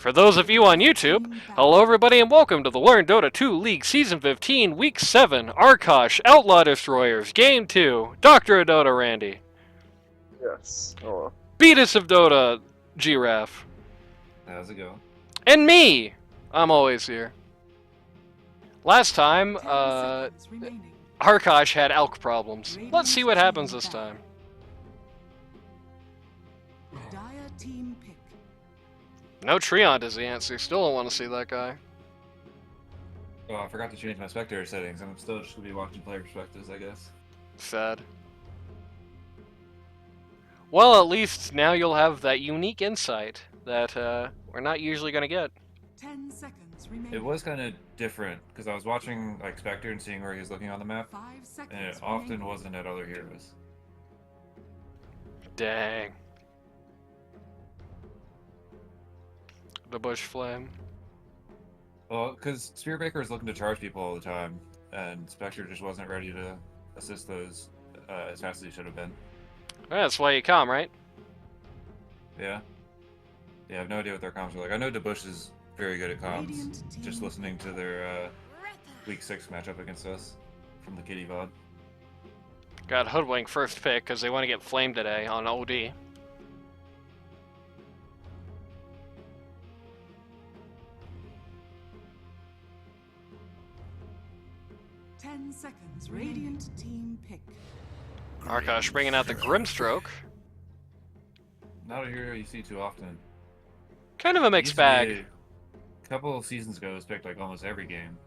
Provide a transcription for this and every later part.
For those of you on YouTube, hello everybody and welcome to the Learn Dota 2 League Season 15, Week 7, Arkosh, Outlaw Destroyers, Game 2, Doctor of Dota Randy. Yes. Oh. Beatus of Dota, GRaff. How's it going? And me! I'm always here. Last time, Arkosh had ALK problems. Let's see what happens this time. No Treant is the answer. Still don't want to see that guy. Oh, I forgot to change my spectator settings. I'm still just going to be watching player perspectives, I guess. Sad. Well, at least now you'll have that unique insight that we're not usually going to get. 10 seconds remaining. It was kind of different, because I was watching like Spectre and seeing where he was looking on the map, 5 seconds and it often wasn't at other heroes. Dang. The bush flame. Well, because Spearbreaker is looking to charge people all the time, and Spectre just wasn't ready to assist those as fast as he should have been. That's why you come, right? Yeah. Yeah, I have no idea what their comms are like. I know DeBush is very good at comms, just listening to their Week 6 matchup against us from the Kitty VOD. Got Hoodwink first pick because they want to get flamed today on OD. Seconds. Radiant team pick. Arkosh bringing out the Grimstroke. Not a hero you see too often. Kind of a mixed bag. A couple of seasons ago, it was picked like almost every game.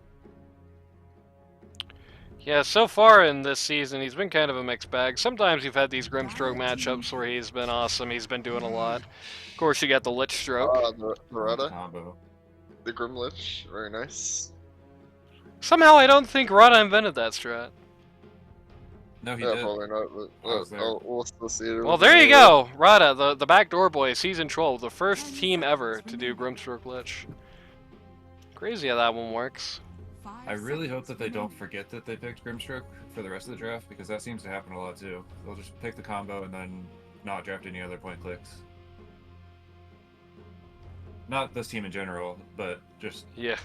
Yeah, so far in this season, he's been kind of a mixed bag. Sometimes you've had these Grimstroke matchups where he's been awesome, he's been doing a lot. Of course, you got the Lich Stroke. The Rada, Combo. the Grimlich, very nice. Somehow I don't think Rada invented that strat. No, he Yeah, did. probably not, but we'll still see it. Well, there you go! Rada, the backdoor boy, Season 12, the first team ever to do Grimstroke Lich. Crazy how that one works. I really hope that they don't forget that they picked Grimstroke for the rest of the draft, because that seems to happen a lot too. They'll just pick the combo and then not draft any other point clicks. Not this team in general, but just Yeah.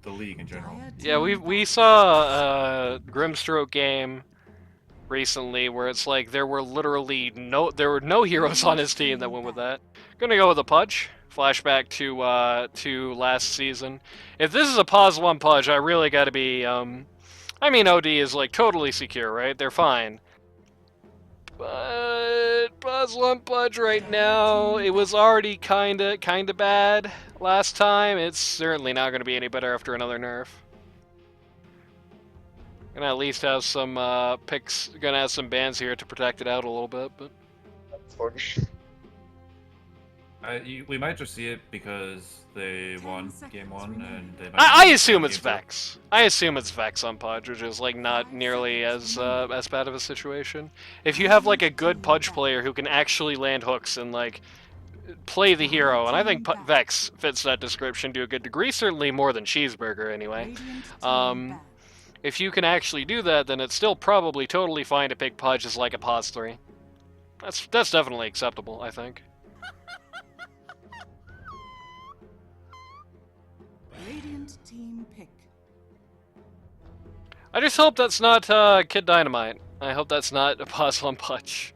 the league in general. Yeah, we saw a Grimstroke game recently where it's like there were no heroes on his team that went with that. Gonna go with a Pudge. Flashback to last season. If this is a pause 1 Pudge, I really gotta be I mean OD is like totally secure, right? They're fine. But pause 1 Pudge right now, it was already kinda bad last time. It's certainly not gonna be any better after another nerf. Gonna at least have some picks, gonna have some bans here to protect it out a little bit, but Fudge. We might just see it because they won game 1, and they might I assume it's game 2. Vex. I assume it's Vex on Pudge, which is like not nearly as bad of a situation. If you have like a good Pudge player who can actually land hooks and like play the hero, and I think Vex fits that description to a good degree, certainly more than Cheeseburger anyway. If you can actually do that, then it's still probably totally fine to pick Pudge as like a pause 3. That's definitely acceptable, I think. Radiant team pick. I just hope that's not Kid Dynamite. I hope that's not a pause 1 Pudge.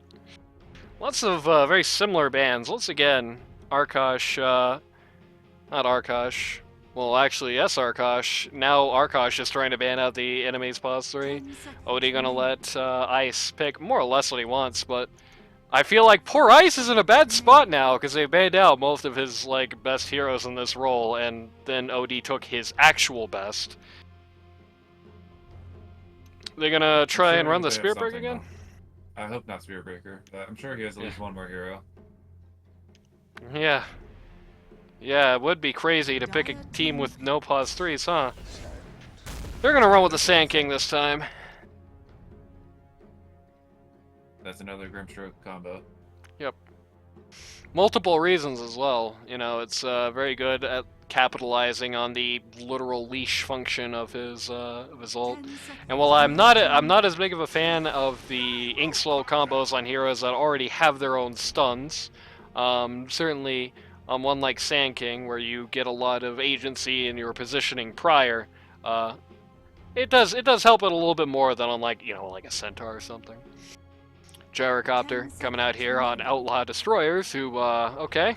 Lots of very similar bans. Once again, Arkosh, not Arkosh. Well, actually, yes, Arkosh. Now Arkosh is trying to ban out the enemy's pause 3. OD gonna let Ice pick more or less what he wants, but I feel like poor Ice is in a bad spot now because they banned out most of his like best heroes in this role, and then OD took his actual best. They're gonna try and run the Spirit Break again? I hope not Spearbreaker, but I'm sure he has at least one more hero. Yeah. Yeah, it would be crazy to pick a team with no pause 3s, huh? They're gonna run with the Sand King this time. That's another Grimstroke combo. Yep. Multiple reasons as well. You know, it's very good at capitalizing on the literal leash function of his ult. And while I'm not as big of a fan of the Inkslow combos on heroes that already have their own stuns, certainly on one like Sand King, where you get a lot of agency in your positioning prior, it does help it a little bit more than on like like a Centaur or something. Gyrocopter coming out here on Outlaw Destroyers, who okay.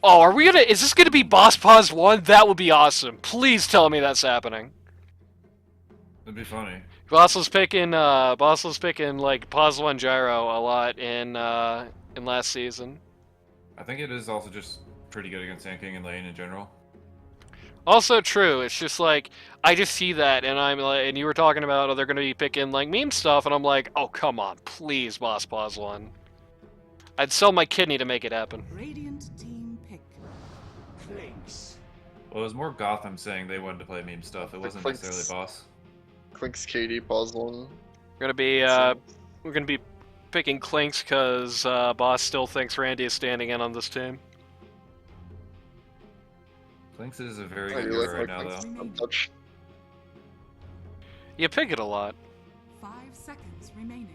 Oh, are we gonna? Is this gonna be Boss Pause 1? That would be awesome. Please tell me that's happening. That'd be funny. Boss was picking like Pause 1 Gyro a lot in last season. I think it is also just pretty good against Sand King and lane in general. Also true. It's just like I just see that, and I'm like, and you were talking about they're gonna be picking like meme stuff, and I'm like, oh come on, please, Boss Pause 1. I'd sell my kidney to make it happen. Radiant team pick. Well, it was more Gotham saying they wanted to play meme stuff. It wasn't Clinks. necessarily Boss. Clinks KD pause one. We're gonna be picking Clinks because Boss still thinks Randy is standing in on this team. Clinks is a very I good do hero like right my now, Clinks though. untouched. You pick it a lot. 5 seconds remaining.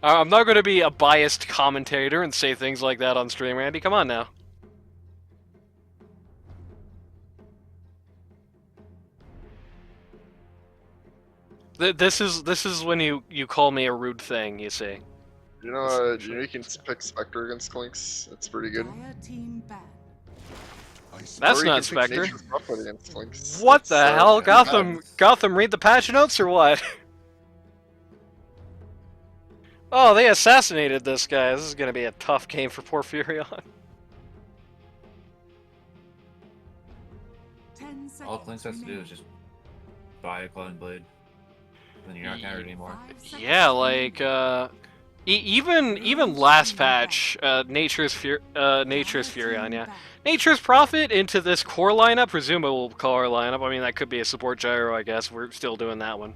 I'm not going to be a biased commentator and say things like that on stream, Randy. Come on now. This is when you call me a rude thing. You see. You can pick Spectre against Clinks. It's pretty good. Dire team ban. That's Or you not can pick Spectre. Nature's Prophet against Clinks. What It's, the hell, yeah, Gotham? Read the patch notes or what? Oh, they assassinated this guy. This is gonna be a tough game for Porphyrion. 10 seconds. All Clinks has to do is just buy a Clone Blade. Then you're not countered anymore. Yeah, like even last patch, Nature's Furion, yeah. Nature's Prophet into this core lineup, presumable core lineup. I mean, that could be a support gyro, I guess. We're still doing that one.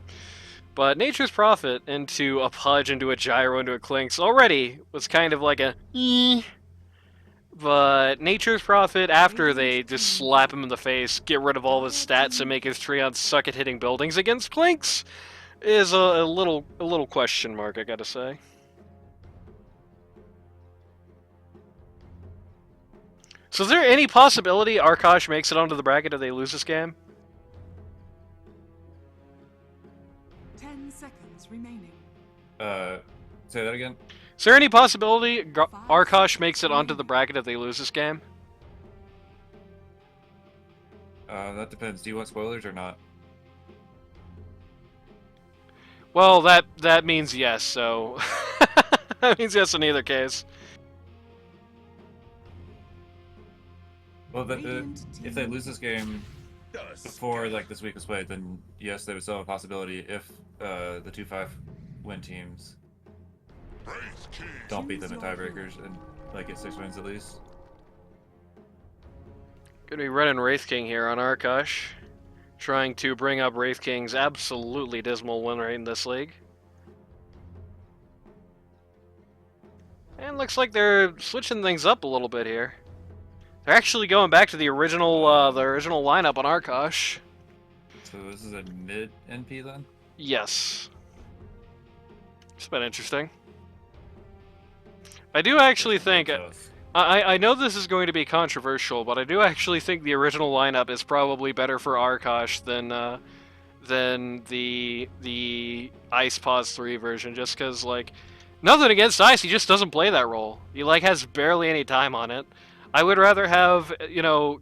But Nature's Prophet into a Pudge, into a Gyro, into a Clinks already was kind of like a But Nature's Prophet, after they just slap him in the face, get rid of all his stats, and make his Treant suck at hitting buildings against Clinks, is a little question mark, I gotta say. So is there any possibility Arkosh makes it onto the bracket if they lose this game? 10 seconds remaining. Say that again? Is there any possibility Arkosh makes it onto the bracket if they lose this game? That depends. Do you want spoilers or not? Well, that means yes, so... that means yes in either case. Well, if they lose this game before like this week was played, then yes, they would still have a possibility if the 2-5 win teams don't beat them in tiebreakers and like get 6 wins at least. Gonna be running Wraith King here on Arkosh, trying to bring up Wraith King's absolutely dismal win rate in this league. And looks like they're switching things up a little bit here. They're actually going back to the original lineup on Arkosh. So this is a mid NP then? Yes. It's been interesting. I do actually think... I know this is going to be controversial, but I do actually think the original lineup is probably better for Arkosh than the Ice Pause 3 version, just because, like, nothing against Ice, he just doesn't play that role. He, like, has barely any time on it. I would rather have,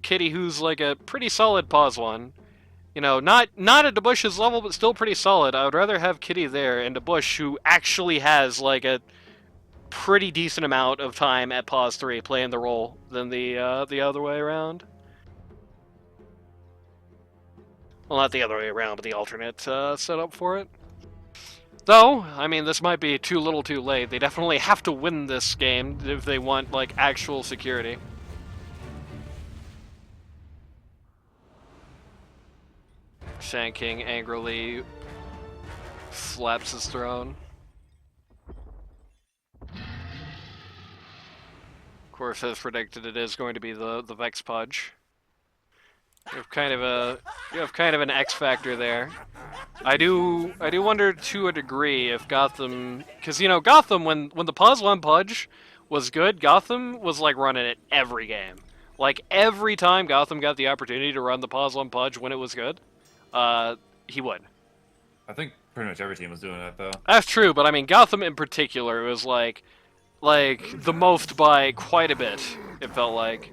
Kitty, who's, like, a pretty solid Pause 1. Not at DeBush's level, but still pretty solid. I would rather have Kitty there and DeBush, who actually has, like, a pretty decent amount of time at Pause 3 playing the role than the other way around. Well, not the other way around, but the alternate setup for it. Though, I mean, this might be too little too late. They definitely have to win this game if they want, like, actual security. Sand King angrily slaps his throne. Of course, as predicted, it is going to be the Vex Pudge. You have kind of an X factor there. I do wonder to a degree if Gotham, because Gotham when the Pause 1 Pudge was good, Gotham was like running it every game. Like every time Gotham got the opportunity to run the pause on Pudge when it was good, he would. I think pretty much every team was doing that though. That's true, but I mean Gotham in particular was like the most by quite a bit. It felt like,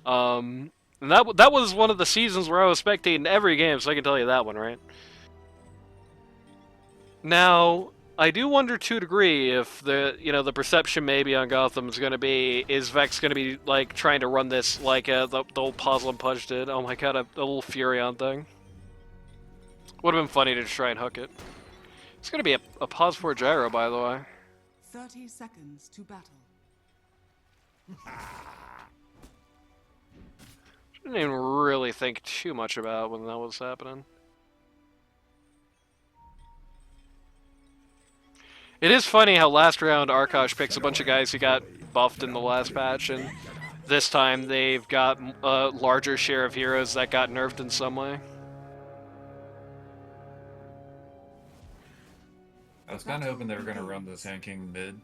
and that was one of the seasons where I was spectating every game, so I can tell you that one, right? Now, I do wonder to a degree if the perception maybe on Gotham is Vex gonna be like trying to run this like the old Puzzle and Pudge did. Oh my god, a little Furion thing. Would have been funny to just try and hook it. It's gonna be a pause for gyro, by the way. 30 seconds to battle. Didn't even really think too much about when that was happening. It is funny how last round Arkosh picks a bunch of guys who got buffed in the last patch, and this time they've got a larger share of heroes that got nerfed in some way. I was kind of hoping they were going to run the Sand King mid,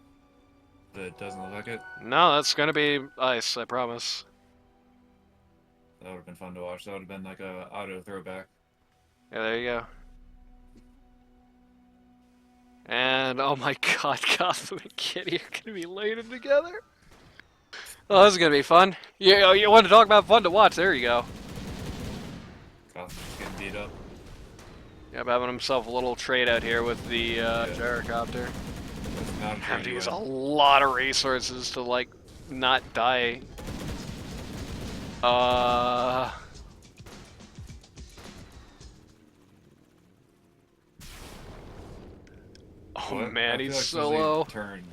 but it doesn't look like it. No, that's gonna be ice, I promise. That would have been fun to watch. That would have been like a auto throwback. Yeah, there you go. And oh my god, Gotham and Kitty are gonna be laden together. Oh, this is gonna be fun. You want to talk about fun to watch? There you go. Gotham's getting beat up. Yep, having himself a little trade out here with the gyrocopter. It's not a Have to trade use a win. lot of resources to like not die. Oh What? man, I feel he's like so Fuzzy low. Turned.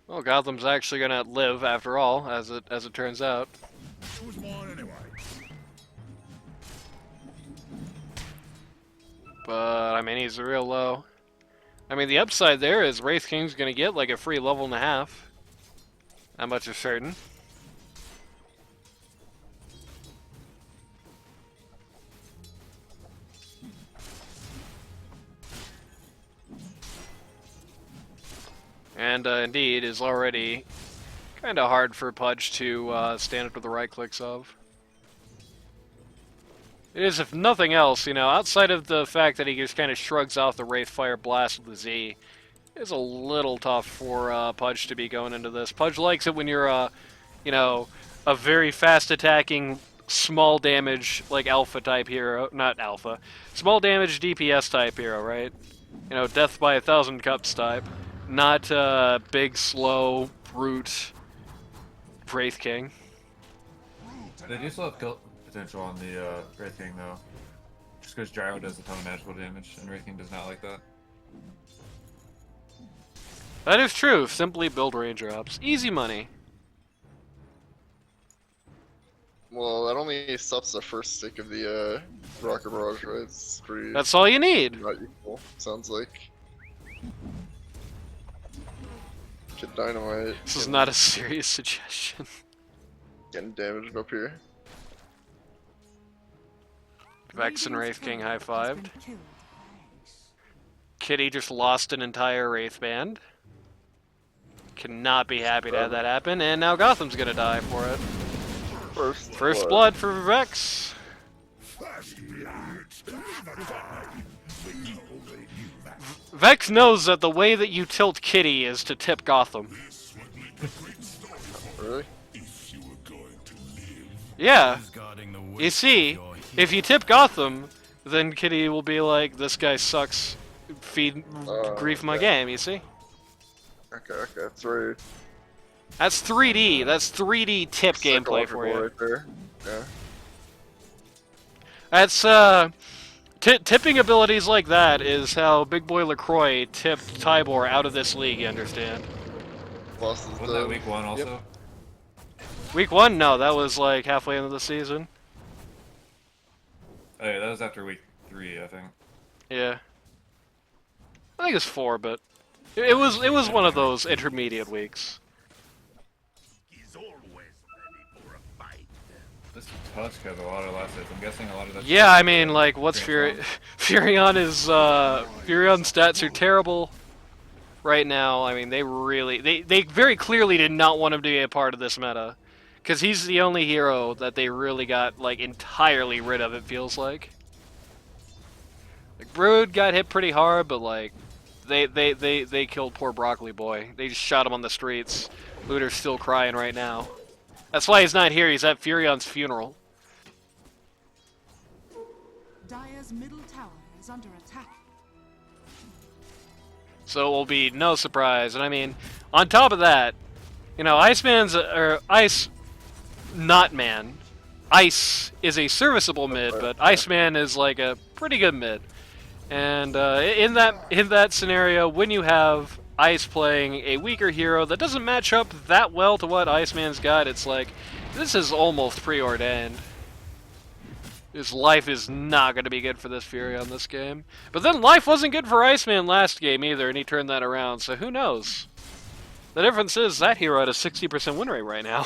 Well, Gotham's actually gonna live after all, as it turns out. It was mine anyway. But I mean, he's real low. I mean, the upside there is Wraith King's gonna get like a free level and a half. That much is certain. And indeed, is already kind of hard for Pudge to stand up to the right clicks of. It is, if nothing else, outside of the fact that he just kind of shrugs off the Wraith Fire Blast with the Z, it's a little tough for Pudge to be going into this. Pudge likes it when you're, a very fast-attacking, small damage, like Alpha type hero. Not Alpha. Small damage DPS type hero, right? Death by 1,000 cups type. Not big, slow, brute Wraith King. They do still have kill potential on the Wraith King though. Just because Gyro does a ton of magical damage and Wraith King does not like that. That is true. Simply build raindrops. Easy money. Well, that only stops the first stick of the Rocket Barrage, right? It's pretty That's all you need. not useful, sounds like. Kid Dynamite. This is not a serious suggestion. Getting damaged up here. Vex and Wraith King high-fived. Has been killed. Kitty just lost an entire Wraith band. Cannot be happy to have that happen, and now Gotham's gonna die for it. First blood for Vex. Vex knows that the way that you tilt Kitty is to tip Gotham. Really? Yeah. You see, if you tip Gotham, then Kitty will be like, this guy sucks, feed grief my game, you see? Okay, that's right. That's 3D. That's 3D tip gameplay for you. Right there. Yeah. That's, tipping abilities like that is how Big Boy LaCroix tipped Tybor out of this league, you understand? Lost his Wasn't that week 1 also? Yep. Week 1? No, that was like halfway into the season. Oh yeah, that was after week 3, I think. Yeah. I think it's 4, but it was one of those intermediate weeks. This touch has a lot of last hits. I'm guessing a lot of that. Yeah, I mean, like, what's Furion is, Furion's stats are terrible. right now, I mean, they very clearly did not want him to be a part of this meta. Because he's the only hero that they really got, like, entirely rid of, it feels like. Like, Brood got hit pretty hard, but, like, they killed poor Broccoli Boy. They just shot him on the streets. Looter's still crying right now. That's why he's not here. He's at Furion's funeral. Dire's middle tower is under attack. So it will be no surprise. And I mean, on top of that, you know, Ice not man. Ice is a serviceable mid, but Iceman is like a pretty good mid. And in that scenario, when you have Ice playing a weaker hero that doesn't match up that well to what Iceman's got, it's like, this is almost preordained. His life is not going to be good for this Fury on this game. But then life wasn't good for Iceman last game either, and he turned that around, so who knows? The difference is that hero had a 60% win rate right now.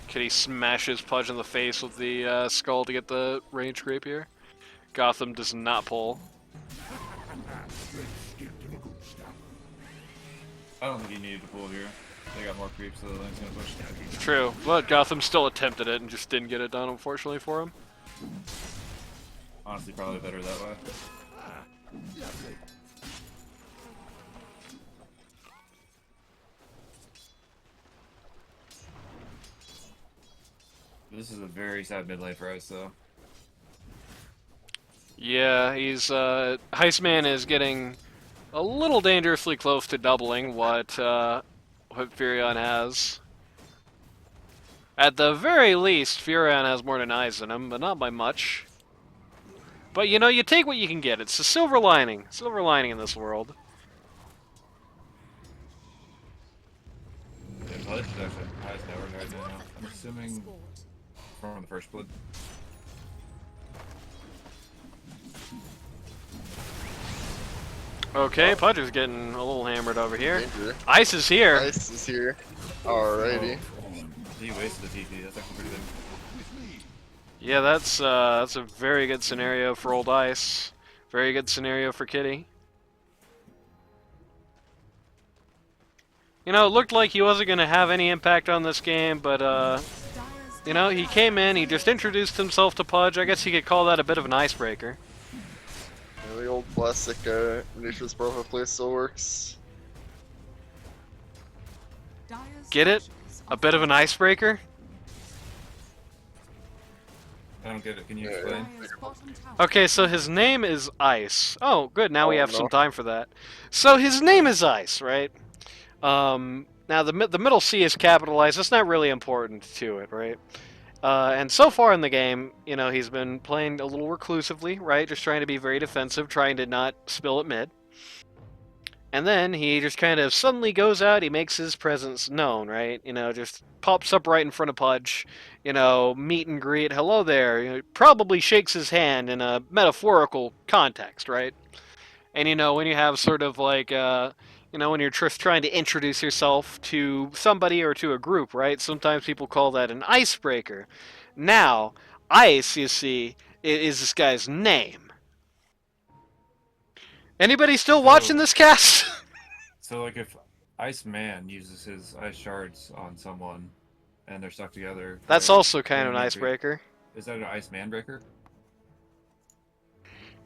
Kitty smashes Pudge in the face with the skull to get the range creep here. Gotham does not pull. I don't think he needed to pull here. They got more creeps, so the lane's gonna push. It's true, but Gotham still attempted it and just didn't get it done, unfortunately for him. Honestly, probably better that way. This is a very sad mid lane for us, though. Yeah, he's Heistman is getting a little dangerously close to doubling what Furion has. At the very least, Furion has more than eyes in him, but not by much. But you know, you take what you can get. It's a silver lining in this world. Yeah, Pudge is actually highest network right now. I'm assuming from the first split. Okay, Pudge is getting a little hammered over here. Danger. Ice is here. Ice is here. Alrighty. He wasted the TP. That's actually pretty good. Yeah, that's a very good scenario for old Ice. Very good scenario for Kitty. You know, it looked like he wasn't going to have any impact on this game, but, you know, he came in, he just introduced himself to Pudge. I guess you could call that a bit of an icebreaker. Yeah, the old classic Nature's Profile play still works. Get it? A bit of an icebreaker? I don't get it. Can you explain? Okay, so his name is Ice. Oh, good, now we Oh, have no. some time for that. So his name is Ice, right? Now the middle C is capitalized. That's not really important to it, right? And so far in the game, you know, he's been playing a little reclusively, right? Just trying to be very defensive, trying to not spill at mid. And then he just kind of suddenly goes out, he makes his presence known, right? You know, just pops up right in front of Pudge, you know, meet and greet, hello there. You know, probably shakes his hand in a metaphorical context, right? And, you know, when you have sort of like, you know, when you're just trying to introduce yourself to somebody or to a group, right? Sometimes people call that an icebreaker. Now, Ice, you see, is this guy's name. Anybody still watching this cast? So, like, if Iceman uses his ice shards on someone and they're stuck together, That's right, also kind of an then icebreaker. is that an Iceman breaker?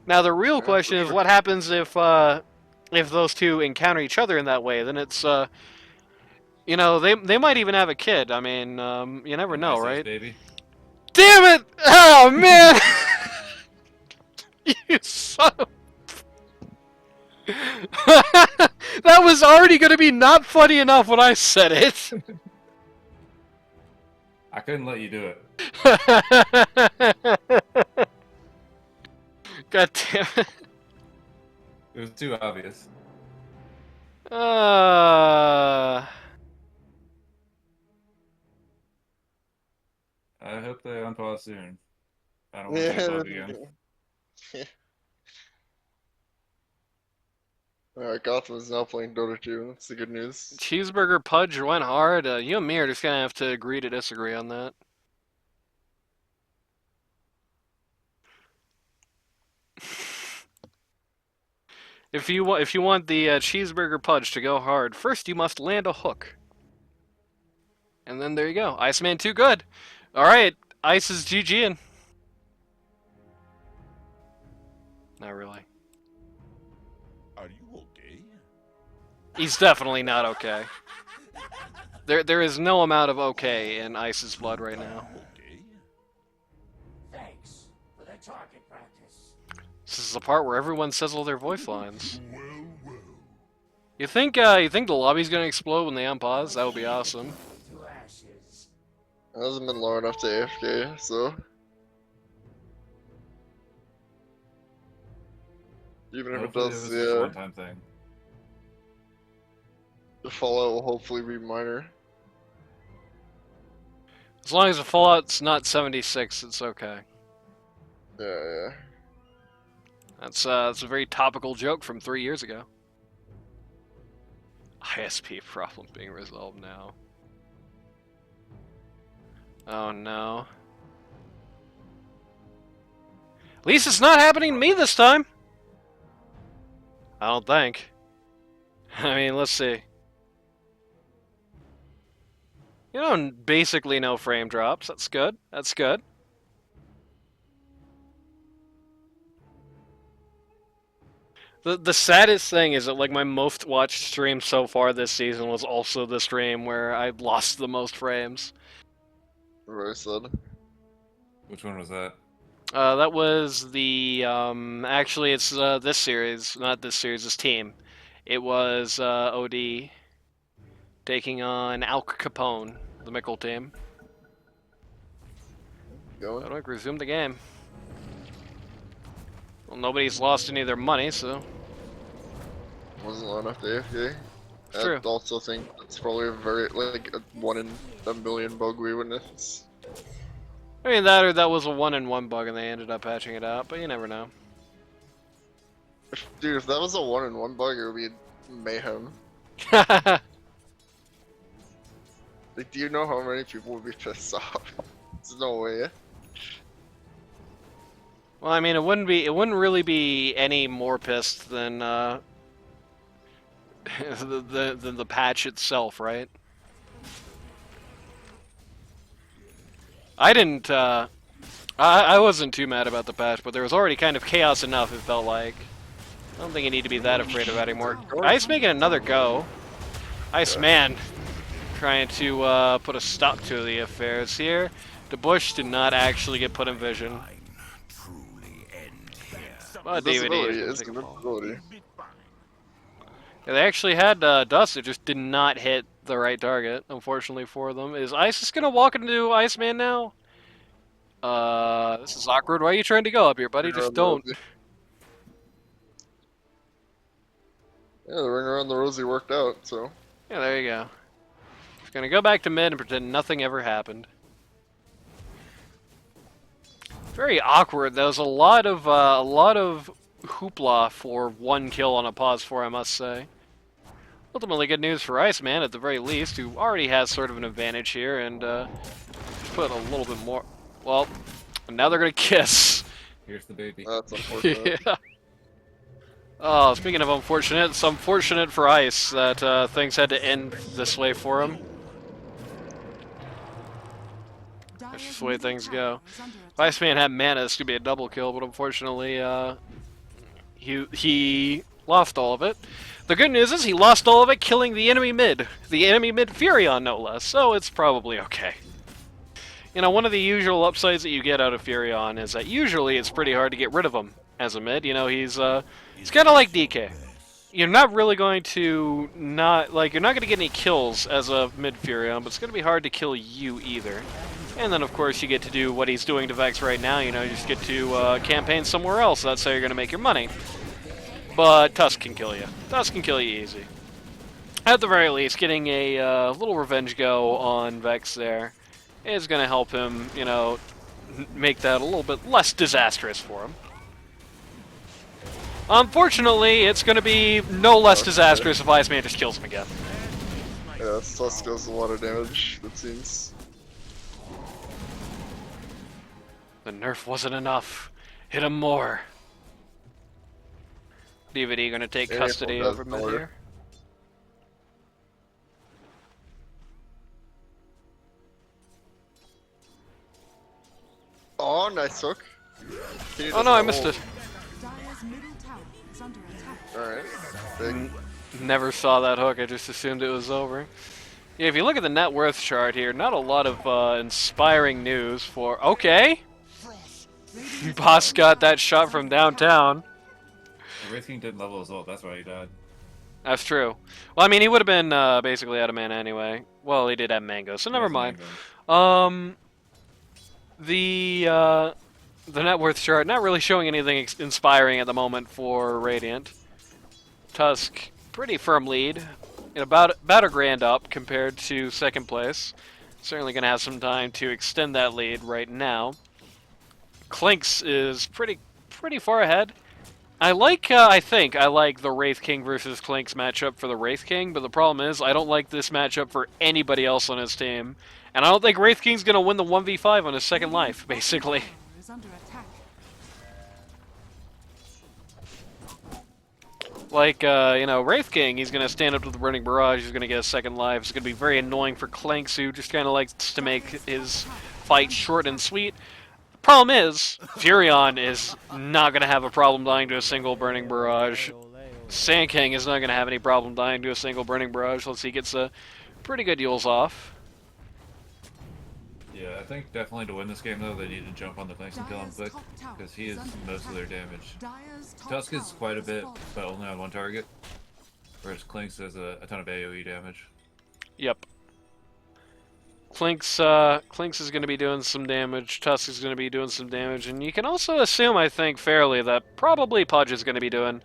Now, the real Yeah, question for is sure. what happens if those two encounter each other in that way? Then it's, you know, they might even have a kid. I mean, you never know, Ice Ice right? Baby. Damn it! Oh, man! You son of... That was already going to be not funny enough when I said it. I couldn't let you do it. God damn it. It was too obvious. Uh... I hope they unpause soon. I don't want to see it again. Alright, Gotham is now playing Dota 2. That's the good news. Cheeseburger Pudge went hard. You and me are just going to have to agree to disagree on that. If you want the cheeseburger pudge to go hard, first you must land a hook. And then there you go. Iceman too good. All right, Ice is GGing. Not really. Are you okay? He's definitely not okay. There is no amount of okay in Ice's blood right now. Okay. Thanks for the target practice. This is the part where everyone says all their voice lines. Well, well. You think the lobby's gonna explode when they unpause? That would be awesome. To ashes. It hasn't been long enough to AFK, so. Even if it Hopefully does, was just a yeah, one-time thing. the fallout will hopefully be minor. As long as the Fallout's not 76, it's okay. Yeah. That's a very topical joke from 3 years ago. ISP problem being resolved now. Oh no. At least it's not happening to me this time! I don't think. I mean, let's see. You know, basically no frame drops. That's good. That's good. The saddest thing is that, like, my most watched stream so far this season was also the stream where I lost the most frames. Very sad. Which one was that? That was the, actually it's, this series, not this series, this team. It was, OD taking on Al Capone, the Mickle team. Going? Gotta resume the game. Well, nobody's lost any of their money, so... Wasn't long enough to AFK. It's true. I also think it's probably a very, like, a 1 in a million bug we witnessed. I mean, that or that was a 1-in-1 bug and they ended up patching it out, but you never know. Dude, if that was a 1-in-1 bug, it would be mayhem. Well, Like, do you know how many people would be pissed off? There's no way. I mean, it wouldn't really be any more pissed than, the patch itself, right? I didn't, I wasn't too mad about the patch, but there was already kind of chaos enough, it felt like. I don't think you need to be that afraid of adding more. Ice making another go. Iceman trying to put a stop to the affairs here. The bush did not actually get put in vision. But DVD is It's gonna take a fall. invincibility. Yeah, they actually had dust, it just did not hit the right target, unfortunately for them. Is Ice just gonna walk into Iceman now? This is awkward. Why are you trying to go up here, buddy? Just don't. Yeah, the ring around the rosy worked out, so. Yeah, there you go. Just gonna go back to mid and pretend nothing ever happened. Very awkward. There was a lot of hoopla for one kill on a pause 4, I must say. Ultimately, good news for Iceman at the very least, who already has sort of an advantage here, and just put a little bit more. Well, now they're gonna kiss. Here's the baby. That's unfortunate. Yeah. Oh, speaking of unfortunate, it's unfortunate for Ice that things had to end this way for him. That's just the way things go. If Iceman had mana, this could be a double kill, but unfortunately, he lost all of it. The good news is he lost all of it killing the enemy mid Furion, no less, so it's probably okay. You know, one of the usual upsides that you get out of Furion is that usually it's pretty hard to get rid of him as a mid. You know, he's kind of like DK. You're not really going to you're not going to get any kills as a mid Furion, but it's going to be hard to kill you either. And then, of course, you get to do what he's doing to Vex right now. You know, you just get to campaign somewhere else. That's how you're going to make your money. But Tusk can kill you. Tusk can kill you easy. At the very least, getting a little revenge go on Vex there is going to help him, you know, make that a little bit less disastrous for him. Unfortunately, it's going to be no less disastrous if Iceman just kills him again. Yeah, Tusk does a lot of damage, it seems. The nerf wasn't enough. Hit him more. DVD going to take Yeah, custody well, over that's mid nowhere. here. Oh, nice hook. He Oh no, I doesn't missed hold. it. Dire's middle tower is under attack. Alright. Big. Never saw that hook, I just assumed it was over. Yeah, if you look at the net worth chart here, not a lot of inspiring news for... Okay! Boss got that shot from downtown. The Wraith King didn't level his ult, that's why he died. That's true. Well, I mean, he would have been basically out of mana anyway. Well, he did have mango, so never Yes, mind. Mango. The net worth chart not really showing anything inspiring at the moment for Radiant. Tusk, pretty firm lead, in about a grand up compared to second place. Certainly going to have some time to extend that lead right now. Clinks is pretty far ahead. I think I like the Wraith King versus Clinks matchup for the Wraith King, but the problem is I don't like this matchup for anybody else on his team. And I don't think Wraith King's going to win the 1v5 on his second life, basically. Tower is under attack. Like, Wraith King, he's going to stand up to the Burning Barrage, he's going to get a second life. It's going to be very annoying for Clinks, who just kind of likes to make his fight short and sweet. Problem is, Furion is not going to have a problem dying to a single Burning Barrage. Sand King is not going to have any problem dying to a single Burning Barrage unless he gets a pretty good Yules off. Yeah, I think definitely to win this game though, they need to jump on the flanks and kill him Dire's quick, top tower because he is under most of their attack. damage. Dire's top Tusk is tower quite a has bit, fallen. but only on one target, whereas Clinks has a ton of AoE damage. Yep. Clinks is going to be doing some damage, Tusk is going to be doing some damage, and you can also assume, I think, fairly, that probably Pudge is going to be doing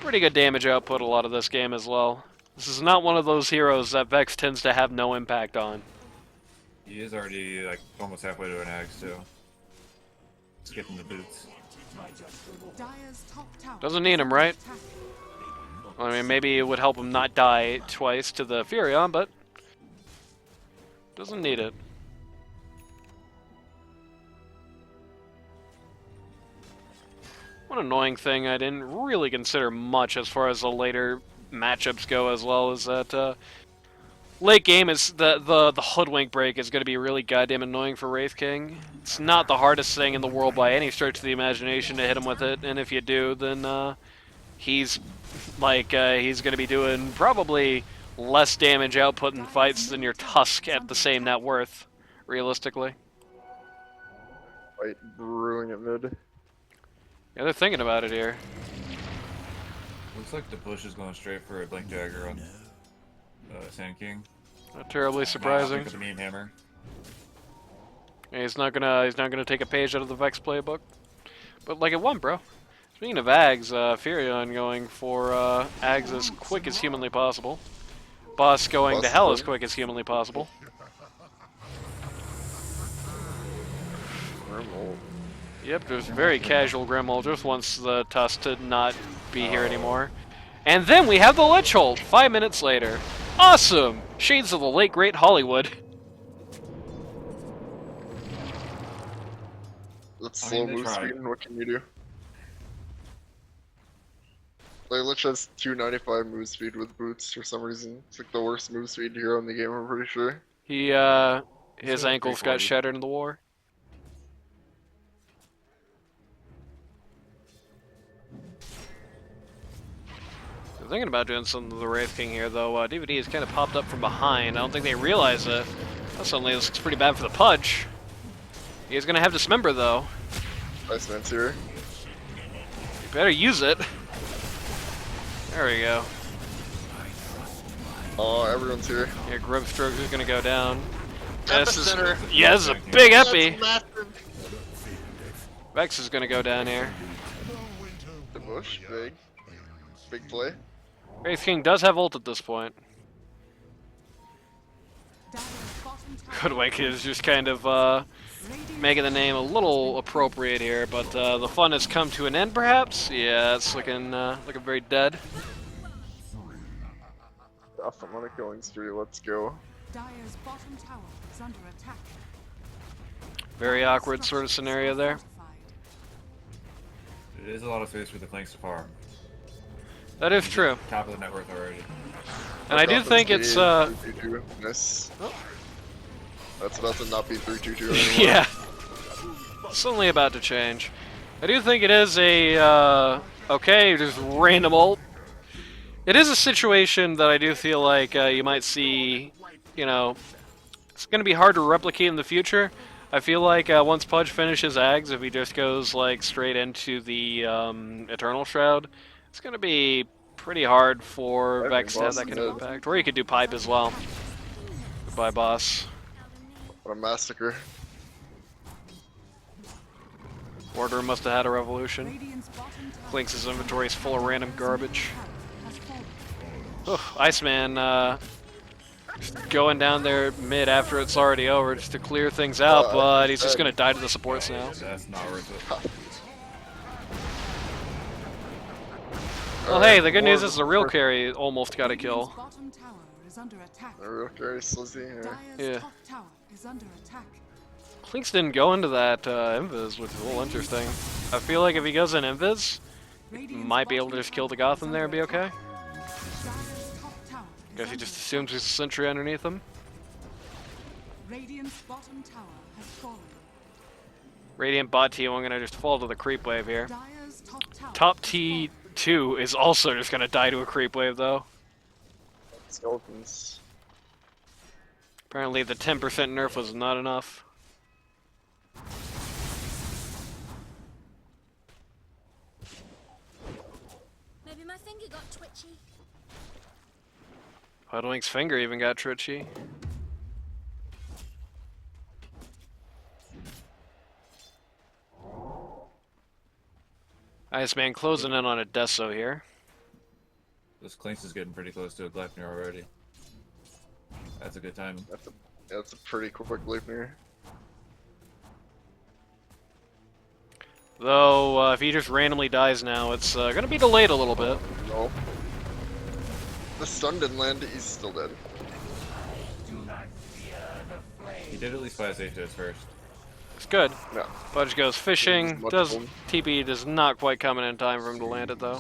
pretty good damage output a lot of this game as well. This is not one of those heroes that Vex tends to have no impact on. He is already like almost halfway to an axe too. Just getting the boots. Dire's top tower Doesn't need is him, under right? attack. I mean, maybe it would help him not die twice to the Furion, but doesn't need it. One annoying thing I didn't really consider much as far as the later matchups go as well is that late game is the hoodwink break is going to be really goddamn annoying for Wraith King. It's not the hardest thing in the world by any stretch of the imagination to hit him with it, and if you do, then he's going to be doing probably less damage output in fights than your Tusk at the same net worth, realistically. Fight brewing at mid. Yeah, they're thinking about it here. Looks like the push is going straight for a Blink Dagger on Sand King. Not terribly surprising. Pick up a meme hammer. Yeah, he's not gonna take a page out of the Vex playbook. But like it won, bro. Speaking of Ags, Furion going for Ags as quick as humanly possible. Boss going to Boss hell as going. quick as humanly possible. Normal. Yep, just very casual Grimold, just wants the Tusk to not be here anymore. And then we have the Lich Hold, 5 minutes later. Awesome! Shades of the late great Hollywood. That's I slow mean, they move tried. speed, and what can you do? Like, Lich has 295 move speed with boots for some reason. It's like the worst move speed hero in the game, I'm pretty sure. He, his like ankles got 340. shattered in the war. I'm thinking about doing something to the Wraith King here, though. DVD has kind of popped up from behind. I don't think they realize it. That suddenly looks pretty bad for the Pudge. He's gonna have Dismember, though. Iceman's here. You better use it. There we go. Oh, everyone's here. Yeah, Grub Stroke is gonna go down. This is, Epicenter. yeah, this is a big epi. That's massive. Vex is gonna go down here. The bush, big. Big play. Wraith King does have ult at this point. Dire's bottom tower Hoodwink is just kind of Radiant making the name a little appropriate here, but the fun has come to an end, perhaps. Yeah, it's looking very dead. Off I'm on a killing spree, let's go. Dire's bottom tower is under attack. Very awkward sort of scenario there. Fortified. It is a lot of space for the flanks to farm. That is true. Top of the net worth already. And I do think it's 3-2-2. Nice. Oh. That's about to not be 3-2-2 anymore. yeah. Suddenly about to change. I do think it is a okay, just random ult. It is a situation that I do feel like you might see, you know, it's going to be hard to replicate in the future. I feel like once Pudge finishes Ags, if he just goes like straight into the Eternal Shroud, it's going to be pretty hard for I Vex think to have boss that kind of is- impact. Or you could do Pipe as well. Goodbye, boss. What a massacre. Order must have had a revolution. Radiant's bottom tower Clinks' inventory is full of random garbage. has fallen. Oh, Iceman, just going down there mid after it's already over just to clear things out, but he's just gonna die to the supports now. That's not worth it. Well, hey, the good news is the real carry almost got a Radiant's kill. bottom tower is under attack. The real carry Slizzy here. Dire's Yeah. top tower is under attack. Clinks didn't go into that invis, which is a little interesting. I feel like if he goes in invis, Radiant's might be able to bottom just kill the tower is Gotham there and under be okay. attack. Dire's top tower is Guess he under just attack. assumes there's a sentry underneath him. Radiant's bottom tower has fallen. Radiant bot team, I'm gonna just fall to the creep wave here. Dire's top tower Top has fallen. T2 is also just gonna die to a creep wave though. Skeletons. Apparently the 10% nerf was not enough. Maybe my finger got twitchy. Huddling's finger even got twitchy. Iceman closing in on a Deso here. This Clinks is getting pretty close to a Gleipnir already. That's a good time. That's a pretty quick Leipnir. Though, if he just randomly dies now, it's gonna be delayed a little bit. No. The stun didn't land, he's still dead. He did at least buy a safe to his first. It's good. No. Fudge goes fishing. Much Does fun. TP does not quite come in time for him to land it though.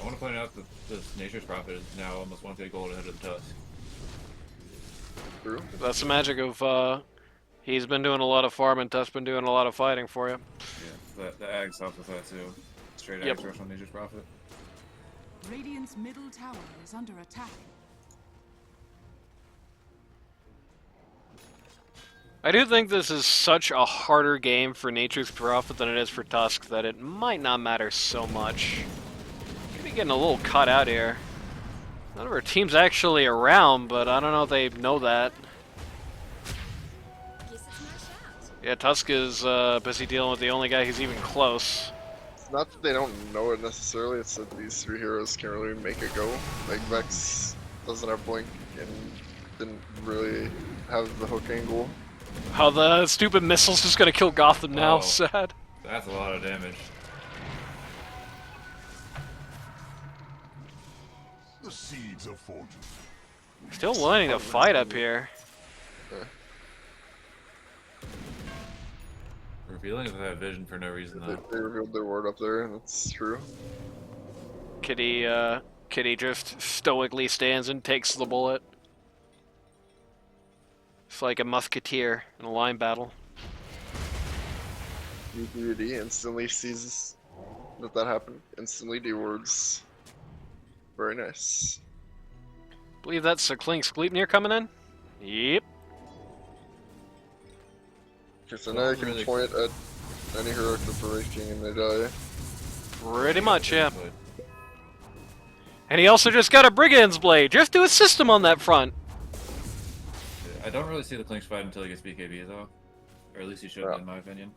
I want to point out that this Nature's Prophet is now almost 1k gold ahead of the Tusk. True. That's the magic of he's been doing a lot of farming, Tusk's been doing a lot of fighting for you. Yeah, the Ags helps with that too. Straight Yep. Ags rush on Nature's Prophet. Radiant's middle tower is under attack. I do think this is such a harder game for Nature's Prophet than it is for Tusk that it might not matter so much. Could be getting a little caught out here. None of our team's actually around, but I don't know if they know that. Guess it's my shout. Yeah, Tusk is busy dealing with the only guy who's even close. It's not that they don't know it necessarily, it's that these three heroes can't really make it go. Like Vex doesn't have Blink and didn't really have the hook angle. How the stupid missile's just gonna kill Gotham now, Oh. sad. That's a lot of damage. The seeds of fortune. Still wanting to fight up here. Revealing that vision for no reason They, though. they revealed their ward up there, that's true. Kitty just stoically stands and takes the bullet. It's like a musketeer in a line battle. UPD instantly sees that happened. Instantly dewards. Very nice. Believe that's a Klink's Gleipnir coming in? Yep. Okay, so now you can Really- point at any heroic preparation and they die. Pretty much, yeah. But And he also just got a Brigand's Blade, just to assist him on that front. I don't really see the Clinks fight until he gets BKB though. Or at least he should, Yeah. in my opinion.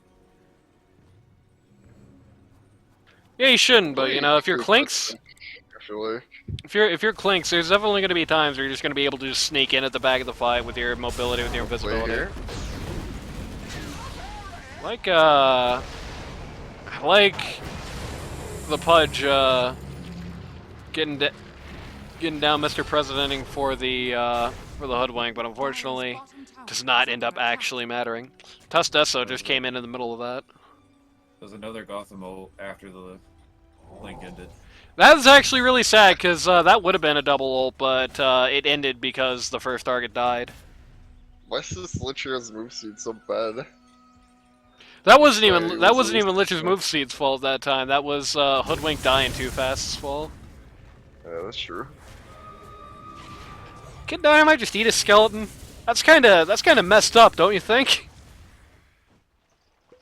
Yeah, you shouldn't, but you know, if you're Clinks, I feel like. if you're Clinks, there's definitely gonna be times where you're just gonna be able to just sneak in at the back of the fight with your mobility, with your Play invisibility. here. I like the Pudge getting down Mr. Presidenting for the Hoodwink, but unfortunately Radiant's bottom tower does not is end under up attack. actually mattering. Tustesso just came in the middle of that. There's another Gotham ult after the link ended. That was actually really sad, because that would have been a double ult, but it ended because the first target died. Why is this Lichier's move speed so bad? That wasn't Sorry, even it that was wasn't always- even Lich's move seed's fault that time. That was Hoodwink dying too fast's fault. Yeah, that's true. Kid Dynamite just eat a skeleton? That's kinda messed up, don't you think?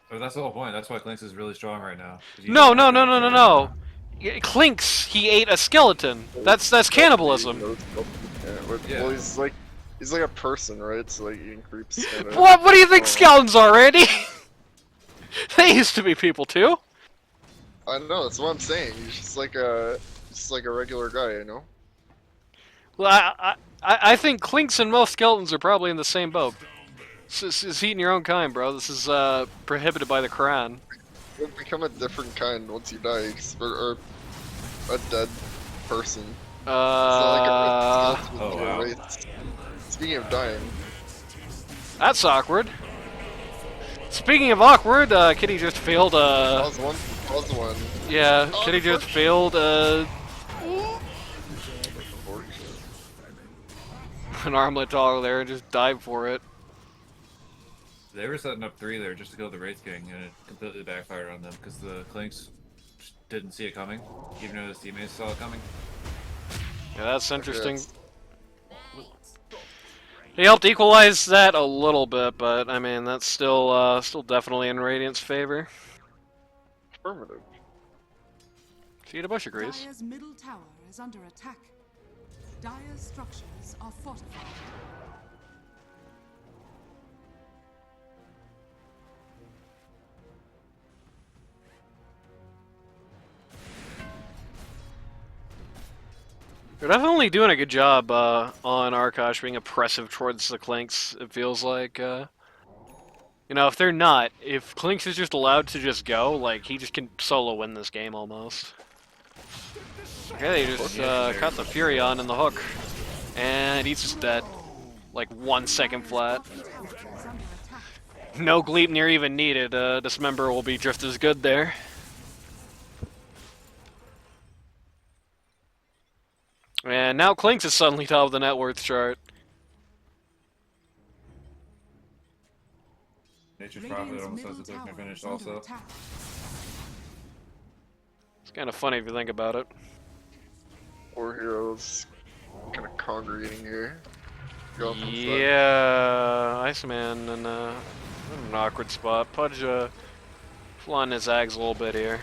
But that's the whole point. That's why Clinks is really strong right now. 'Cause you No, don't no, have no, that no, no, for- no. Clinks, he ate a skeleton. That's cannibalism. Yeah. Well, he's like a person, right? So like eating creeps. Kinda, What do you think Oh. skeletons are, Randy? They used to be people too. I know. That's what I'm saying. He's just like a regular guy, you know. Well, I think Clinks and most skeletons are probably in the same boat. It's eating your own kind, bro. This is prohibited by the Quran. You'll become a different kind once you die, or a dead person. So like a skeleton Oh, would be a wow. race. Speaking of dying, That's awkward. Speaking of awkward, Kitty just failed. pause one. Yeah, Oh, Kitty just fuck. failed. An armlet dog there and just dive for it. They were setting up 3 there just to kill the Wraith King, and it completely backfired on them because the Clinks just didn't see it coming, even though his teammates saw it coming. Yeah, that's interesting. Yes. He helped equalize that a little bit, but I mean that's still definitely in Radiant's favor. Affirmative. Cheetah Bush agrees. Dire's middle tower is under attack. Dire's structures are fortified. They're definitely doing a good job on Arkosh being oppressive towards the Clinks, it feels like. You know, if they're not, if Clinks is just allowed to just go, like, he just can solo win this game almost. Okay, they just caught the Fury on in the hook. And he's just dead. Like 1 second flat. Is under attack. No Gleipnir even needed. Dismember will be just as good there. And now Clinks is suddenly top of the net worth chart. Nature's Prophet almost has the Gleipnir finished also. Attack. It's kind of funny if you think about it. 4 heroes kind of congregating here. Gotham's dead. Yeah, Iceman in an awkward spot. Pudge flying his ags a little bit here.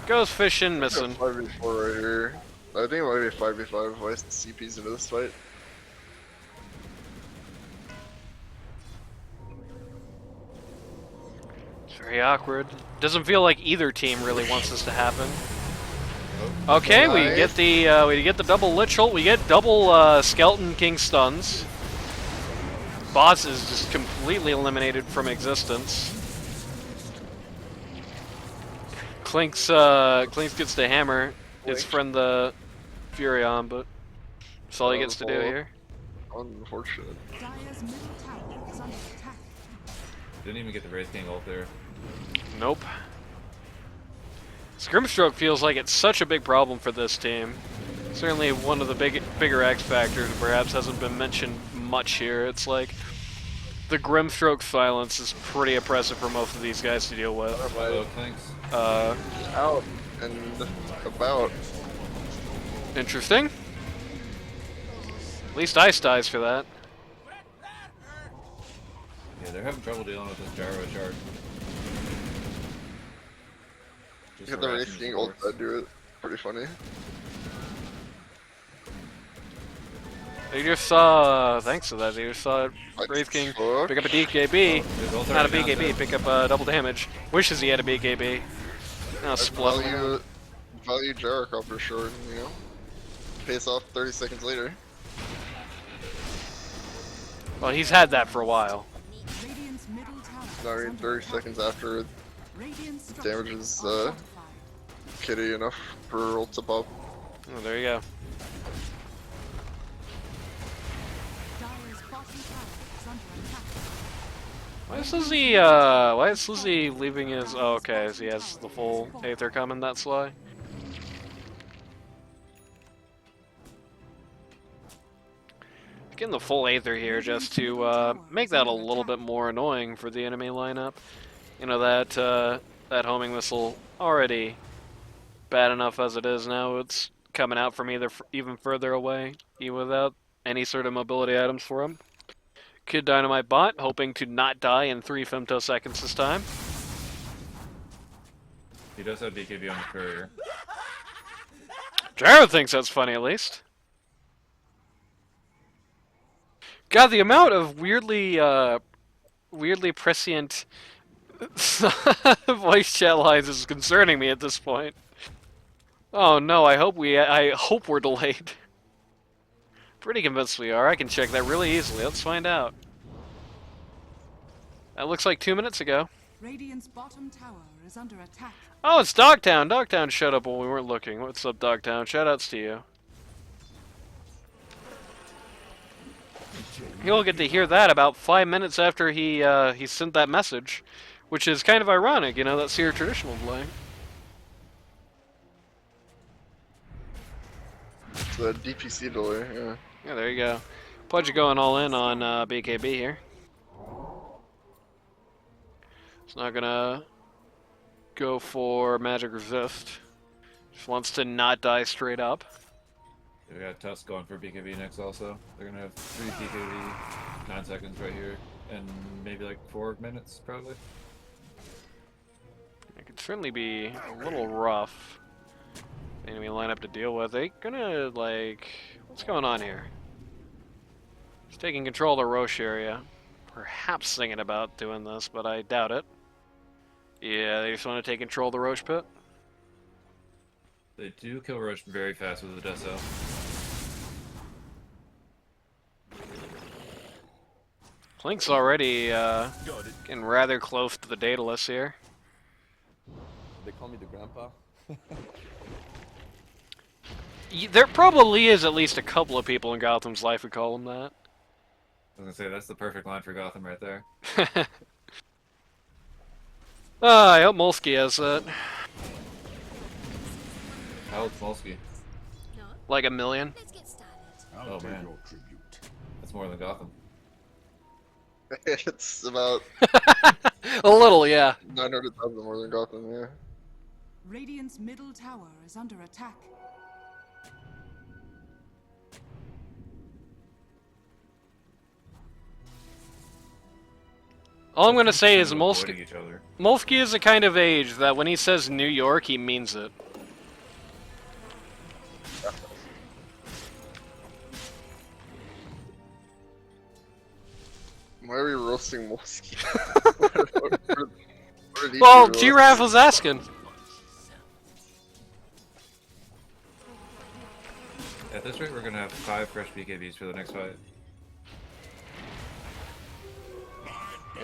Goes fishing, missing. 5v4 right here. I think it might be 5v5 if I CP's into this fight. It's very awkward. Doesn't feel like either team really wants this to happen. Okay, we Nice. get the double Lich ult. We get double Skeleton King stuns. Boss is just completely eliminated from existence. Clinks gets to hammer his friend the Fury on, but that's all he gets to do here. Unfortunate. Dire's middle tower is under attack. Didn't even get the Wraith King ult there. Nope. Scrimstroke feels like it's such a big problem for this team. Certainly one of the bigger X factors, perhaps hasn't been mentioned much here. It's like the Grimstroke silence is pretty oppressive for most of these guys to deal with. Hello, Clinks. Out and about. Interesting. At least Ice dies for that. Yeah, they're having trouble dealing with this gyro charge. Just Get the harassing Wraith the King ult supports. that do it. Pretty funny. They just saw, thanks to that, they just saw What Wraith King the pick up a DKB. His ult's Not a already down, BKB, too. pick up double damage. Wishes he had a BKB. Now split. Value Jericho for sure, you know? Pays off 30 seconds later. Well, he's had that for a while. Radiant's middle tower No, I is mean, under 30 attack. seconds after Radiant's damages, structures are fortified. Kitty enough for ult to pop. Oh, there you go. Dire's bottom tower is under attack. Why is Lizzie leaving his... Oh, okay, so he has the full Aether coming that slow. Getting the full Aether here just to make that a little bit more annoying for the enemy lineup. You know, that homing missile already bad enough as it is now. It's coming out from even further away, even without any sort of mobility items for him. Kid Dynamite bot, hoping to not die in 3 femtoseconds this time. He does have BKB on the courier. Jared thinks that's funny, at least. God, the amount of weirdly prescient voice chat lines is concerning me at this point. Oh no, I hope we're delayed. Pretty convinced we are. I can check that really easily. Let's find out. That looks like 2 minutes ago. Radiant's bottom tower is under attack. Oh, it's Dogtown. Dogtown showed up when we weren't looking. What's up, Dogtown? Shoutouts to you. You'll get to hear that about 5 minutes after he sent that message, which is kind of ironic, you know, that's your traditional delay. It's a DPC delay, yeah. Yeah, there you go. Pudge going all in on BKB here. It's not gonna go for magic resist. Just wants to not die straight up. We got Tusk going for BKB next also. They're gonna have 3 BKB, 9 seconds right here, and maybe like 4 minutes probably. It could certainly be a little rough. Enemy lineup to deal with. They gonna like, what's going on here? He's taking control of the Rosh area. Perhaps thinking about doing this, but I doubt it. Yeah, they just want to take control of the Rosh pit. They do kill Rosh very fast with the Deso. Clink's already getting rather close to the Daedalus here. They call me the grandpa. There probably is at least a couple of people in Gotham's life who call him that. I was gonna say, that's the perfect line for Gotham right there. I hope Molsky has that. How old's Molsky? No? Like 1 million. Let's get started. Oh man, that's more than Gotham. It's about A little, yeah. 900,000 more than Gotham, yeah. Radiant's middle tower is under attack. All I'm gonna say is Avoiding each other. Molsky is the kind of age that when he says New York, he means it. Why are we roasting Molsky? Well, GRaff was asking. At this rate, we're gonna have 5 fresh BKBs for the next fight.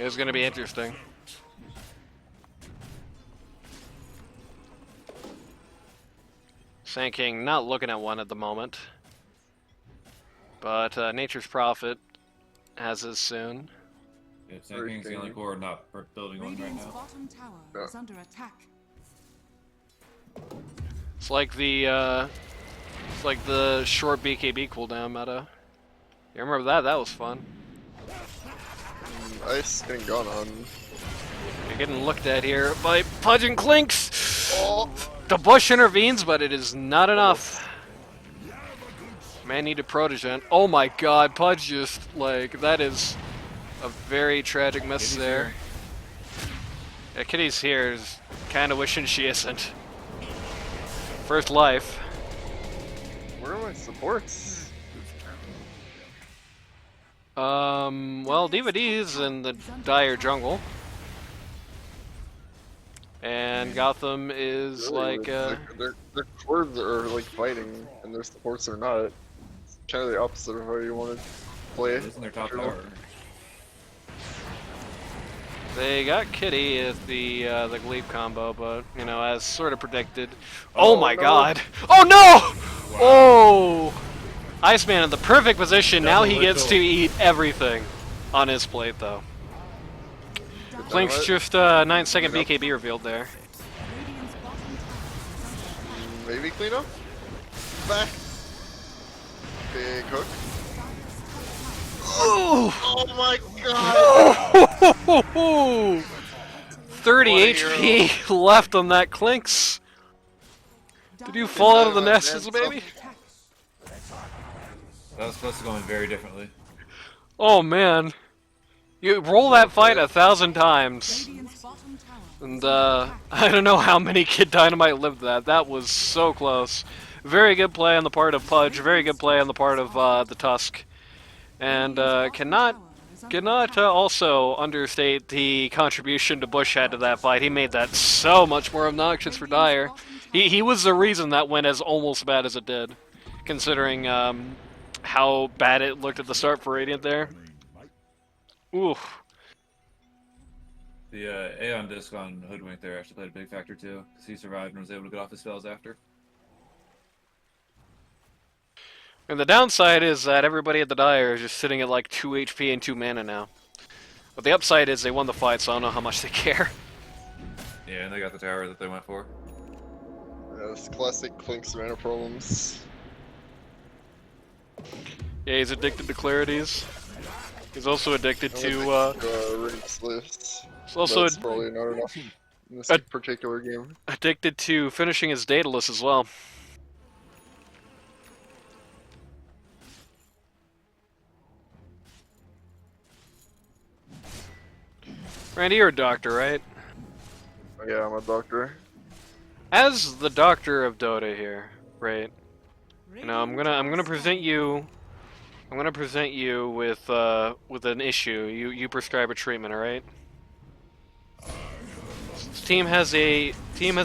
It's gonna be interesting. Sand King not looking at one at the moment. But Nature's Prophet has his soon. Yeah, Sand King's the only core not building one right Radiant's now. bottom tower is under attack. It's like the short BKB cooldown meta. You remember that? That was fun. Ice getting gone on. You're getting looked at here by Pudge and Clinks. Oh. The bush intervenes, but it is not enough. Man need a protege. Oh my god, Pudge just, like, that is a very tragic miss Kitty's there. here. Yeah, Kitty's here is kind of wishing she isn't. First life. Where are my supports? Well, DVD's in the dire jungle. And Gotham is Really, like, their cores are like fighting, and their supports are not. It's kind of the opposite of how you want to play. This is their top tower. they got Kitty at the Gleep combo, but, you know, as sort of predicted. Oh my no. god! Oh no! Oh! Iceman in the perfect position, now he gets to eat everything on his plate, though. Clinks Dynamite. just 9-second BKB revealed there. Radiant's bottom tower is under attack. Maybe clean up. Back. Big hook. Ooh! Oh my god! 30 What a HP left on that Clinks. Did you fall out of the nest, as a baby? That was supposed to go in very differently. Oh man. You roll that fight 1,000 times. Radiant's bottom tower And I don't know how many Kid Dynamite lived that. That was so close. Very good play on the part of Pudge. Very good play on the part of the Tusk. And cannot also understate the contribution to Bush had to that fight. He made that so much more obnoxious for Dire. He was the reason that went as almost bad as it did, considering how bad it looked at the start for Radiant there. Oof. The Aeon disc on Hoodwink there actually played a big factor too, because he survived and was able to get off his spells after. And the downside is that everybody at the Dire is just sitting at like 2 HP and 2 mana now. But the upside is they won the fight, so I don't know how much they care. Yeah, and they got the tower that they went for. Yeah, it's classic Clinks mana problems. Yeah, he's addicted to clarities. He's also addicted to, Rinse lists. he's also That's probably not enough in this particular game. addicted to finishing his Daedalus as well. Randy, you're a doctor, right? Yeah, I'm a doctor. As the doctor of Dota here, right? You know, I'm gonna present you with an issue. You prescribe a treatment, all right? This team has a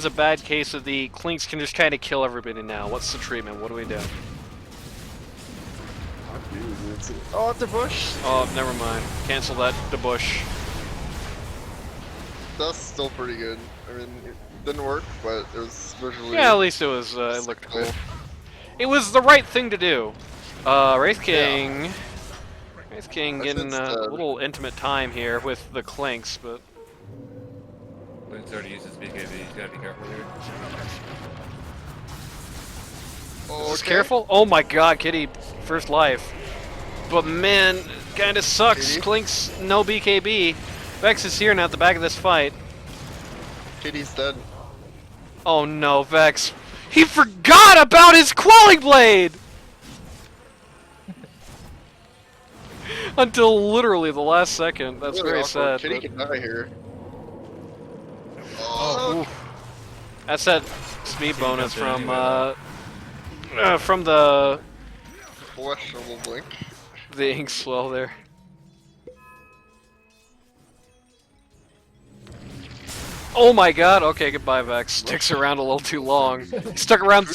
bad case of the Clinks can just kind of kill everybody now. What's the treatment? What do we do? Oh, it's a bush! Oh, never mind. Cancel that debush. That's still pretty good. I mean, it didn't work, but it was visually... Yeah, at least it was. It looked cool. It was the right thing to do. Wraith King getting a little intimate time here with the Clinks, but Clink's already used his BKB. He's gotta be careful here. is this careful? Oh my God, Kitty, first life. But man, kind of sucks. Kitty? Clinks no BKB. Vex is here now at the back of this fight. Kitty's dead. Oh no, Vex. He forgot about his Quelling Blade! Until literally the last second. That's Really very awkward. sad. Kitty but- can die here. Oh, oof. That's that speed bonus jumped in from the Questionable blink. ink swell there. Oh my God! Okay, goodbye, Vex. Sticks around a little too long. Stuck around.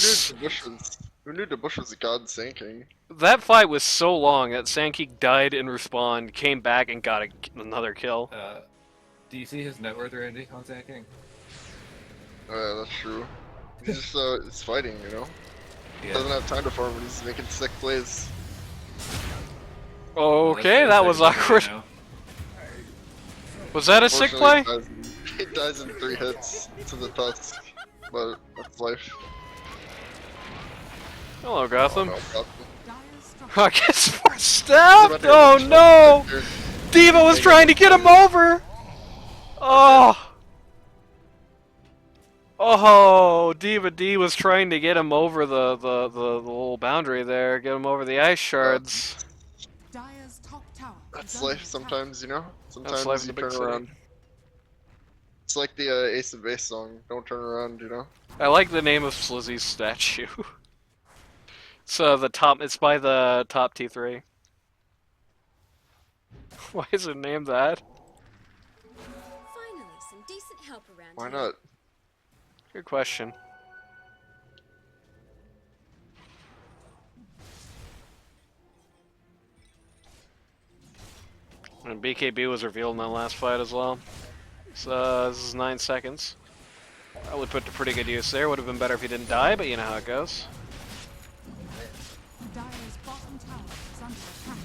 Who knew the bush was god sinking? That fight was so long that Sankey died in respawn, came back and got another kill. Do you see his net worth, Randy, on Sand King? Oh yeah, that's true. He's just he's fighting, you know. Yeah. Doesn't have time to farm when he's making sick plays. Okay, that was awkward. Now. Was that a sick play? Unfortunately, he dies in 3 hits to the tusk, but that's life. Hello, Gotham. Oh, no, Gotham. Dire's structures I guess we're stabbed! Oh no! Diva was trying to get him over! Oh! Oh, Diva D was trying to get him over the little boundary there, get him over the ice shards. Dire's top tower is That's under life attack. sometimes, you know? That's Sometimes life in you the big turn around. city. It's like the Ace of Base song, don't turn around, you know? I like the name of Slizzy's statue. It's it's by the top T3. Why is it named that? Finally, some decent help around Why here. not? Good question. And BKB was revealed in that last fight as well. So this is 9 seconds. Probably put to pretty good use there. Would have been better if he didn't die, but you know how it goes. Dire's bottom tower is under attack.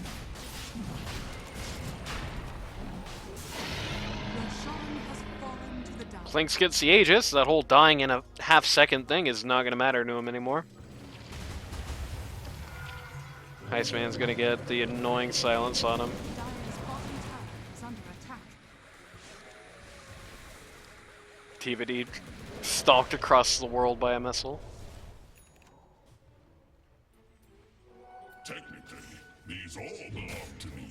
Your Clinks gets the Aegis. That whole dying in a half-second thing is not going to matter to him anymore. Iceman's going to get the annoying silence on him. Dire's bottom tower is under attack. TVD stalked across the world by a missile. Technically, these all belong to me.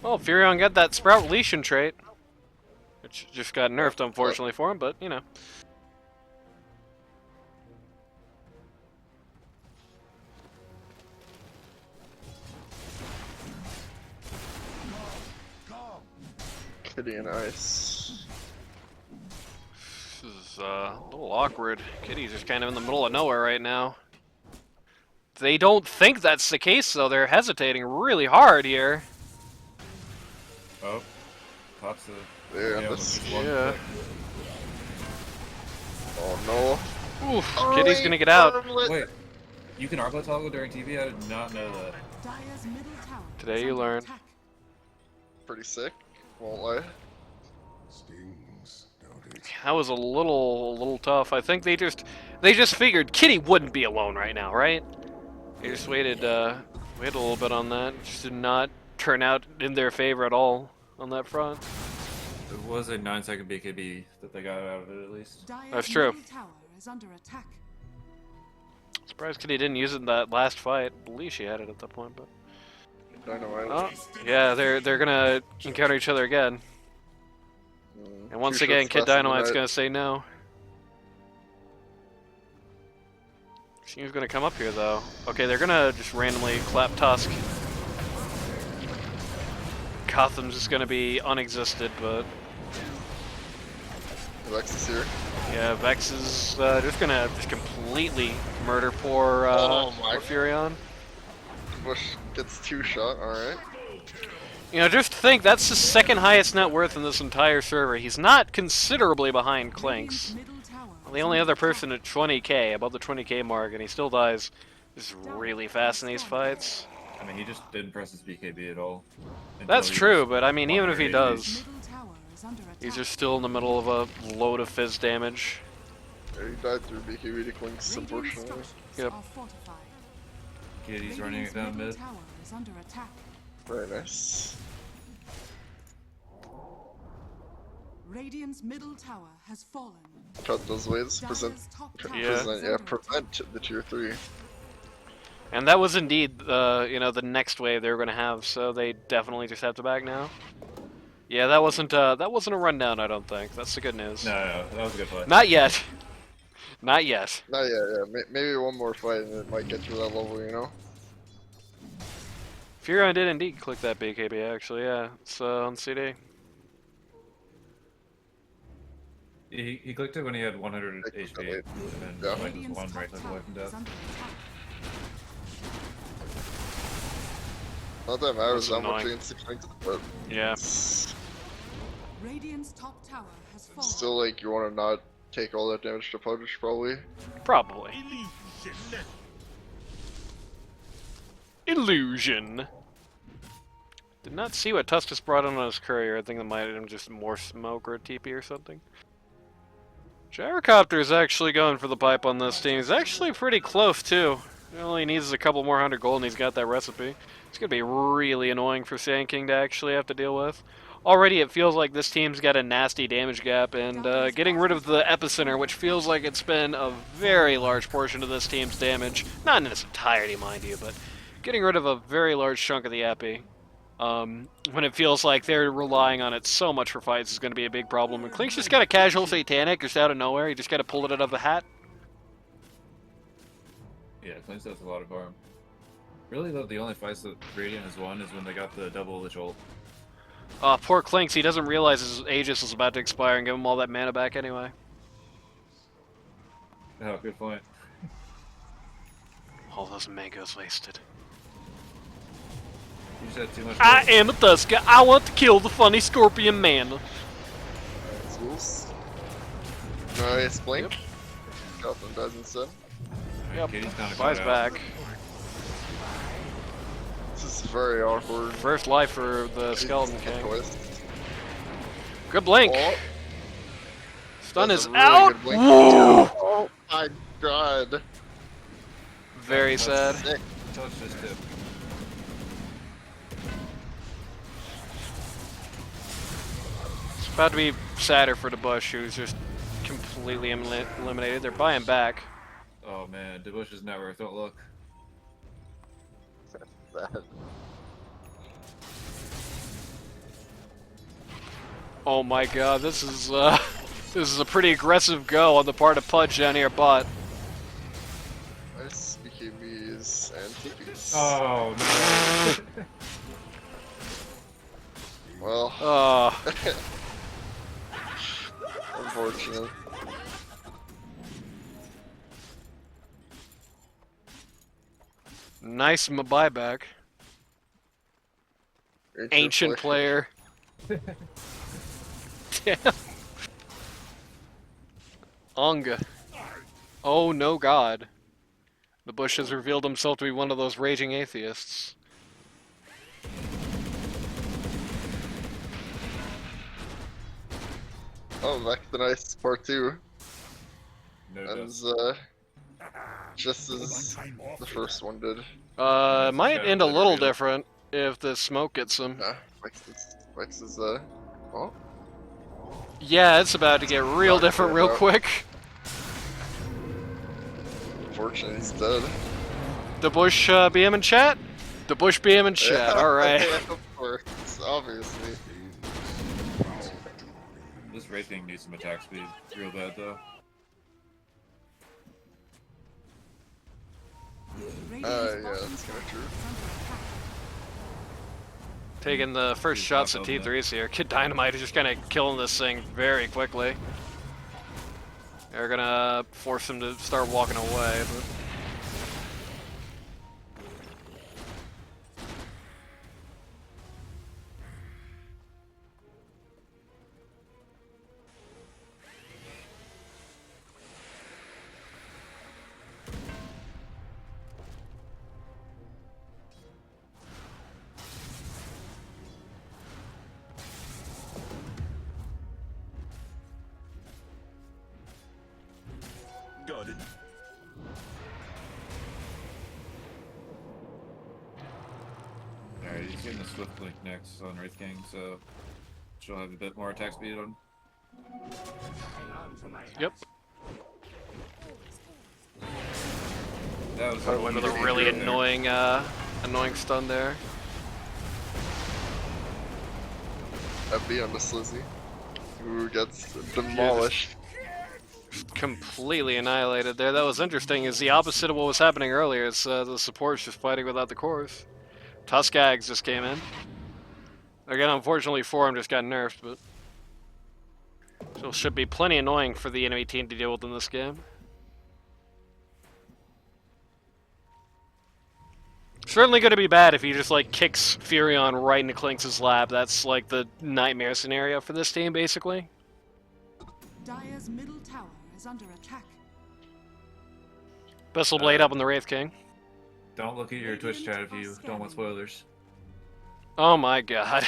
Well, Furion got that Sprout Lesion trait, which just got nerfed, unfortunately, for him, but, you know. Kitty and Ice. This is a little awkward. Kitty's just kind of in the middle of nowhere right now. They don't think that's the case, though. They're hesitating really hard here. Oh, pops the. Yeah, nail this- with one Yeah. click. Oh no. Oof, Kitty's gonna get out. Wait, you can armlet toggle during TV? I did not know that. Dire's middle tower Today is you under learn. attack. Pretty sick. Won't lie. Stings, don't it? That was a little tough. I think they just figured Kitty wouldn't be alone right now, right? They just waited a little bit on that. Just did not turn out in their favor at all on that front. It was a 9-second BKB that they got out of it at least. Dire's That's true. middle tower is under attack. Surprised Kitty didn't use it in that last fight. I believe she had it at that point, but Dynamite. oh, yeah, they're gonna encounter each other again. And once Two again, shots Kid last in the Dynamite's night. gonna say no. She's gonna come up here though. Okay, they're gonna just randomly clap Tusk. Gotham's just gonna be unexisted, but Vex is here. yeah, Vex is just gonna completely murder poor Oh my- poor Furion. Bush gets 2 shot. All right. You know, just think that's the second highest net worth in this entire server. He's not considerably behind Clinks. Radiant's middle tower The is only under other attack. person at 20k, above the 20k mark, and he still dies just really fast in these fights. I mean, he just didn't press his BKB at all. until That's he true, was but I mean, even if he 100 does, Middle tower is under attack. he's just still in the middle of a load of fizz damage. Yeah, he died through BKB to Clinks, Radiant unfortunately. structures Yep. are fortified. Kitty's running it Radiant's down middle mid. tower is under attack. Very nice. Radiant's middle tower has fallen. Cut those waves. Present. Dire's top tower Yeah. is Present. under Yeah. attack. Prevent the tier 3. And that was indeed, you know, the next wave they were going to have, so they definitely just have to back now. Yeah, that wasn't a rundown, I don't think. That's the good news. No, that was a good play. Not yet. Not yet. Not yet. Yeah. Maybe one more fight and it might get to that level. You know. Furion did indeed click that BKB, actually, yeah. It's on CD. He clicked it when he had 100 HP, and then Yeah. like was Radiant's one top right click away tower from is death. under attack. Not that matters That's that much annoying. against the Clinks, but Yeah. it's Radiant's top tower has fallen. still like you want to not take all that damage to Pudge, probably. Probably. Illusion. Did not see what Tuskus brought on his courier. I think that might have been just more smoke or a TP or something. Gyrocopter's actually going for the pipe on this team. He's actually pretty close too. He only needs a couple more 100 gold and he's got that recipe. It's gonna be really annoying for Sand King to actually have to deal with. Already it feels like this team's got a nasty damage gap, and getting rid of the Epicenter, which feels like it's been a very large portion of this team's damage, not in its entirety mind you, but getting rid of a very large chunk of the Epi, when it feels like they're relying on it so much for fights is going to be a big problem. And Klink's just got a casual Satanic just out of nowhere, you just got to pull it out of the hat. Yeah, Clint does a lot of harm. Really, though, the only fights that Radiant has won is when they got the double Lich ult. Poor Klinks, he doesn't realize his Aegis is about to expire and give him all that mana back anyway. Oh, good point. All those mangoes wasted. You just had too much. I am a Tuska. I want to kill the funny scorpion man. Zeus. Nice blink. Gotham dies instead. Yep. Katie's down to Flies cut out. back. This is very awkward. First life for the Skeleton King. Twist. Good blink. Oh, Stun that's is a really out. good blink. Woo! Oh my god. Very sad. Sick. Touch this tip. It's about to be sadder for the Bush, who's just completely eliminated. They're buying back. Oh man, Debush's network, don't look. Sad. Oh my god, this is this is a pretty aggressive go on the part of Pudge down here, bot. Nice BKBs and TPs. Oh no. Well, unfortunate. Nice buyback. Ancient player. Damn. Onga. Oh no god. The Bush has revealed himself to be one of those raging atheists. Oh, back to the nice part 2. No Ends dust. just as the first one did. Might Yeah, end a little literally. different if the smoke gets him. Yeah, Vex is oh, Yeah, it's about to get real Not different sure real about- quick. unfortunately he's dead. The Bush BM in chat? The Bush BM in chat, alright. Yeah, of course, obviously. This Wraith King needs some attack speed real bad though. Yeah, that's kinda true. Taking the first He's shots not at building T3s here. Kid Dynamite is just kind of killing this thing very quickly. They're gonna force him to start walking away. But... Got it. Alright, he's getting the Swift Blink next on Wraith King, so she'll have a bit more attack speed on. Yep. That was Probably With a really annoying, annoying stun there. FB on the Slizzy, who gets demolished. Completely annihilated there. That was interesting. Is the opposite of what was happening earlier. It's the support's just fighting without the cores. Tuskags just came in. Again, unfortunately, Forum just got nerfed, but so should be plenty annoying for the enemy team to deal with in this game. Certainly going to be bad if he just like kicks Furion right into Clinks' lap. That's like the nightmare scenario for this team, basically. Dire's middle tower is under attack. Bissell Blade up on the Wraith King. Don't look at your Twitch chat if you don't want spoilers. Oh my god.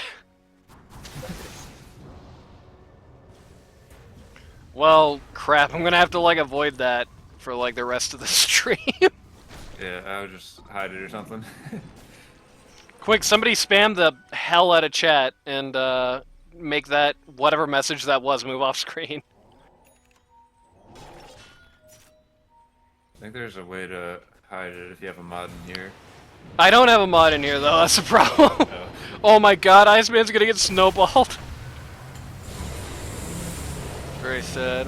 Well, crap. I'm gonna have to like avoid that for like the rest of the stream. Yeah, I would just hide it or something. Quick, somebody spam the hell out of chat and make that whatever message that was move off screen. I think there's a way to hide it if you have a mod in here. I don't have a mod in here though. That's a problem. Oh. Oh my god, Iceman's gonna get snowballed. Very sad.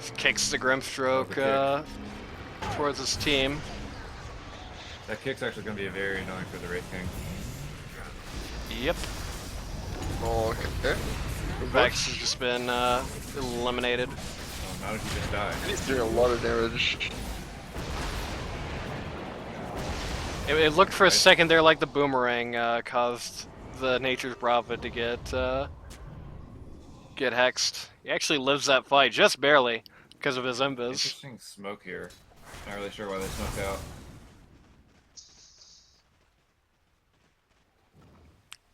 Just kicks the Grimstroke towards his team. That kick's actually going to be very annoying for the Wraith King. Yep. Oh, okay. Vex has just been eliminated. Oh, not if you just die. He's doing a lot of damage. It looked for a second there like the boomerang caused the Nature's Prophet to get hexed. He actually lives that fight, just barely. because of his invis. Interesting smoke here. Not really sure why they smoked out.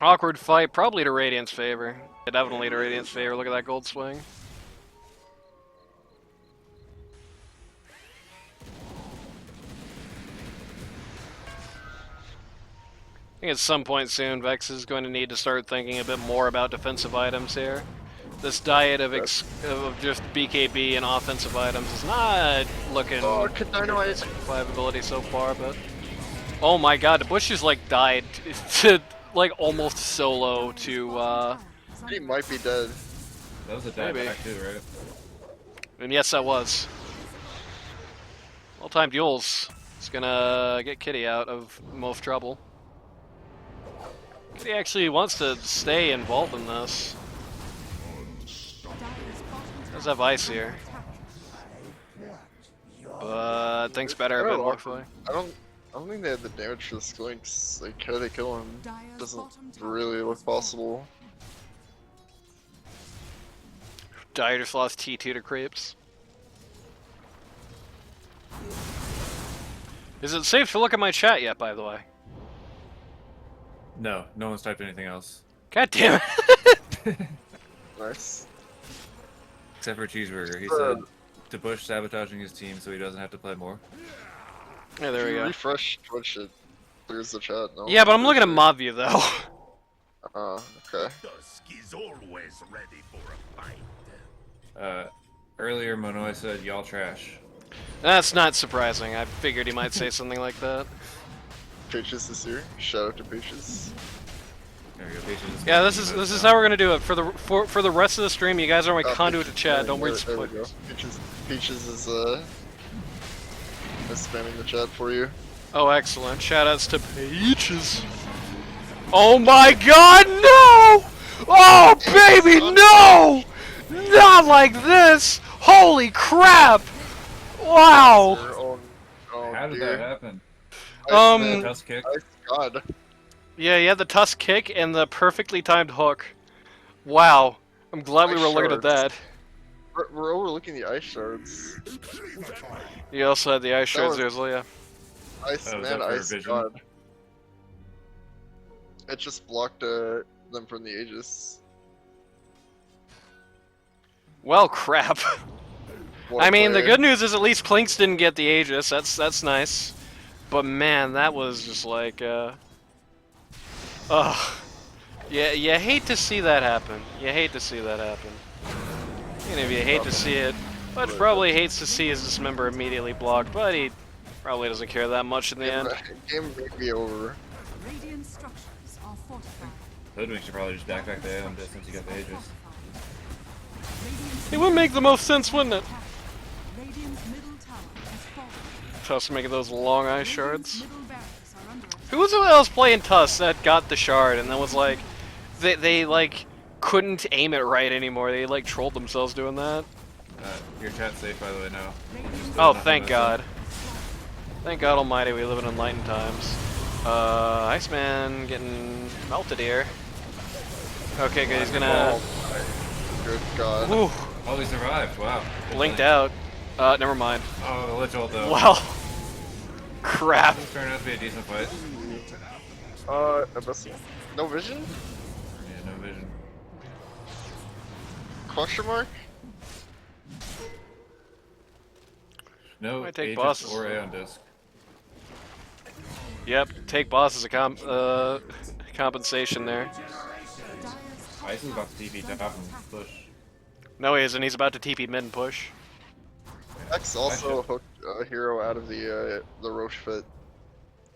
Awkward fight, probably to Radiant's favor. Yeah, definitely to Radiant's favor. Look at that gold swing. I think at some point soon, Vex is going to need to start thinking a bit more about defensive items here. This diet of just BKB and offensive items is not looking survivability so far, but oh my god, the Bush just like died to like almost solo to He might be dead. That was a dive Maybe. back too, right? and yes that was. Well-timed duels. It's gonna get Kitty out of most trouble. Kitty actually wants to stay involved in this. Does have ice here, but thinks better of it. Hopefully, I don't think they had the damage for the Slinks. Like, how they kill him doesn't really look possible. Dyer just lost T2 to creeps. Is it safe to look at my chat yet, by the way? No, no one's typed anything else. God damn it! Nice. Except for Cheeseburger. He said to Bush sabotaging his team so he doesn't have to play more. Yeah, there we go. Refresh Twitch, it clears the chat. No? Yeah, but I'm looking at mob view though. Oh, okay. Dusk is always ready for a fight. Earlier Monoy said y'all trash. That's not surprising. I figured he might say something like that. Pages is here. Shout out to Pages. There we go, Patience. Yeah, this is how we're gonna do it for the rest of the stream. You guys are my conduit to chat. Don't worry. There we go. Peaches is spamming the chat for you. Oh, excellent. Shoutouts to Peaches. Oh my god, no! Oh, baby, no! Not like this! Holy crap! Wow! Oh, How did that happen? Tusk kick. God. Yeah, you had the tusk kick and the perfectly timed hook. Wow. I'm glad we were looking at that. We're overlooking the ice shards. You also had the ice shards was- there as well, yeah. Ice Oh, is man, that for ice vision? god. It just blocked them from the Aegis. Well, crap. What I mean, the player. good news is at least Clinks didn't get the Aegis. That's nice. But man, that was just like, ugh. Yeah, you hate to see that happen. You hate to see that happen. Even if you hate to see it, but probably hates to see his dismember immediately blocked, but he probably doesn't care that much in the end. Game may be over. Radiant structures are fortified. Hoodwink should probably just backpack the AOM since he got the Aegis. It would make the most sense, wouldn't it? Radiant's middle tower has fallen. Tusk making those long ice shards. Middle barracks are under attack. Who was else playing Tusk that got the shard and then was like, they like couldn't aim it right anymore. They like trolled themselves doing that. Your chat's safe, by the way, now. Oh, thank God. Thank God Almighty, we live in enlightened times. Iceman getting melted here. Okay, good. He's gonna. Good God. Ooh, Oh, he survived. Wow. Good blinked play. out. Never mind. Oh, the lich ult though. Well, crap. This turned out to be a decent fight. No vision? Yeah, no vision. Question mark? No Might take Aegis bosses. or Aeon disc. Yep, take boss as a compensation there. Ice is about to TP top and push. No, he isn't. He's about to TP mid and push. X also hooked a hero out of the Rosh fit.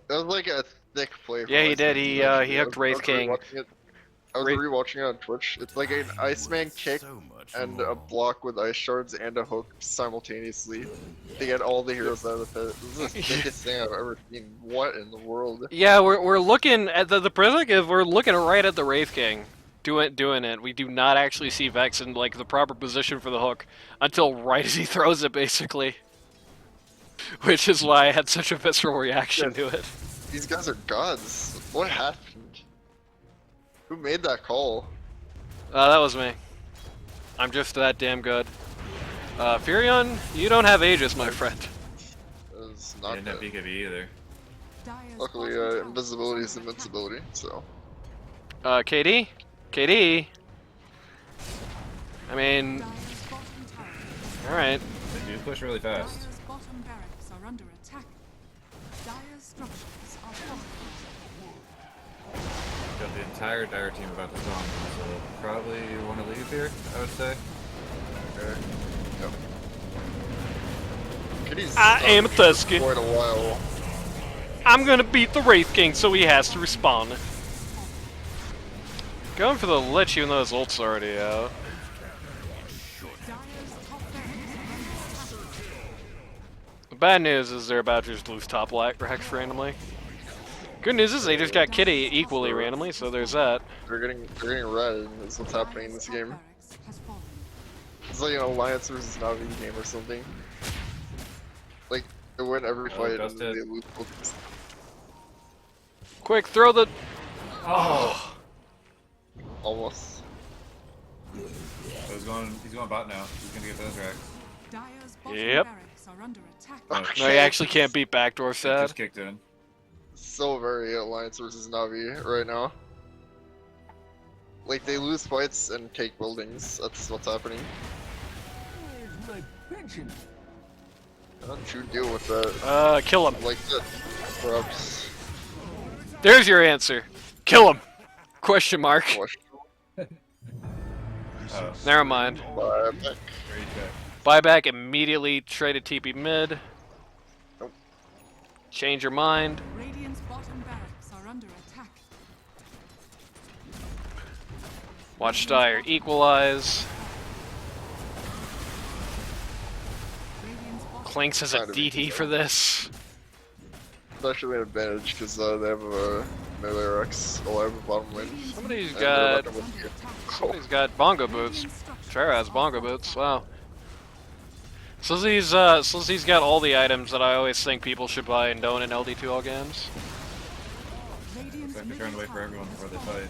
That was like a thick play. Yeah, he did. He actually. hooked Wraith King. I was Wraith- rewatching it on Twitch. It's like an Iceman kick and a block with ice shards and a hook simultaneously. They get all the heroes out of the pit. This is the thickest thing I've ever seen. What in the world? Yeah, we're looking at the perspective. We're looking right at the Wraith King, doing it. We do not actually see Vex in like the proper position for the hook until right as he throws it, basically. Which is why I had such a visceral reaction to it. These guys are gods. What happened? Who made that call? That was me. I'm just that damn good. Furion, you don't have Aegis, my friend. It's He not didn't have good. BKB either. Dire's Luckily, bottom tower invisibility is under attack. invincibility, so. KD? KD? I mean, Dire's bottom tower. alright. They do push really fast. Dire's bottom barracks are under attack. Dire's structures are falling. Got the entire Dire team about to spawn, so probably want to leave here, I would say. Okay. Yep. Kitty's I am stuck Tusky. for quite a while. I'm gonna beat the Wraith King, so he has to respawn. Going for the Lich even though his ult's already out. Dire's top barracks are under attack. The bad news is they're about to just lose top Rex randomly. Good news is they just got Kitty equally randomly, so there's that. They're getting red. Is what's happening in Dire's this top game. barracks has fallen. It's like an Alliance versus Navi game or something. Like they win every fight and Dusted. they lose both. Quick, throw the... Oh! Almost. So he's going bot now. He's gonna get those racks. Dire's bottom Yep. barracks are under attack. Oh, No, you actually can't beat backdoor It sad. just kicked in. So very Alliance versus Navi right now. Like they lose fights and take buildings. That's what's happening. How don't you deal with that? Kill him. Like that, perhaps. There's your answer. Kill him. Question mark. Question. Oh, Never mind. Bye. great check. Buyback immediately. Trade a TP mid. Nope. Change your mind. Radiant's bottom barracks are under attack. Watch Dire equalize. Radiant's bottom Clinks has a Kind of easy, DT for this. It's actually an advantage because they have a melee Rex alive at bottom lane. Somebody's And they're got... about to win under here. attack. Somebody's got bongo boots. Radiant structures Trera has are bongo falling. boots. Wow. Slizzy's got all the items that I always think people should buy and don't in LD2 all games. Radiant's Looks like they're trying to wait for middle everyone tower before they has fight.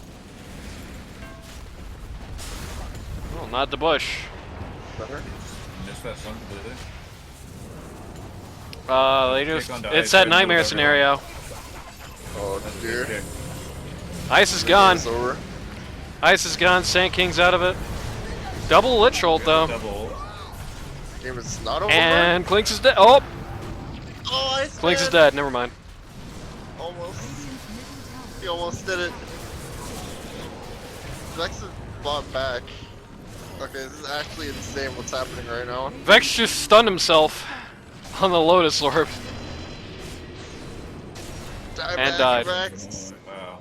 Oh, not the bush. Better? Missed that stun completely. They just... Kick on dive, It's that right in the nightmare middle of scenario. Oh That's a dear. good kick. Ice is gone. It's over. Ice is gone. Sand King's out of it. Double Lich ult though. Double. Game is not over. And Clinks is dead. Oh! Oh, I Clinks is dead. Never mind. Almost. He almost did it. Vex is bought back. Okay, this is actually insane what's happening right now. Vex just stunned himself on the Lotus Orb. Die And back, died. Vex. Wow.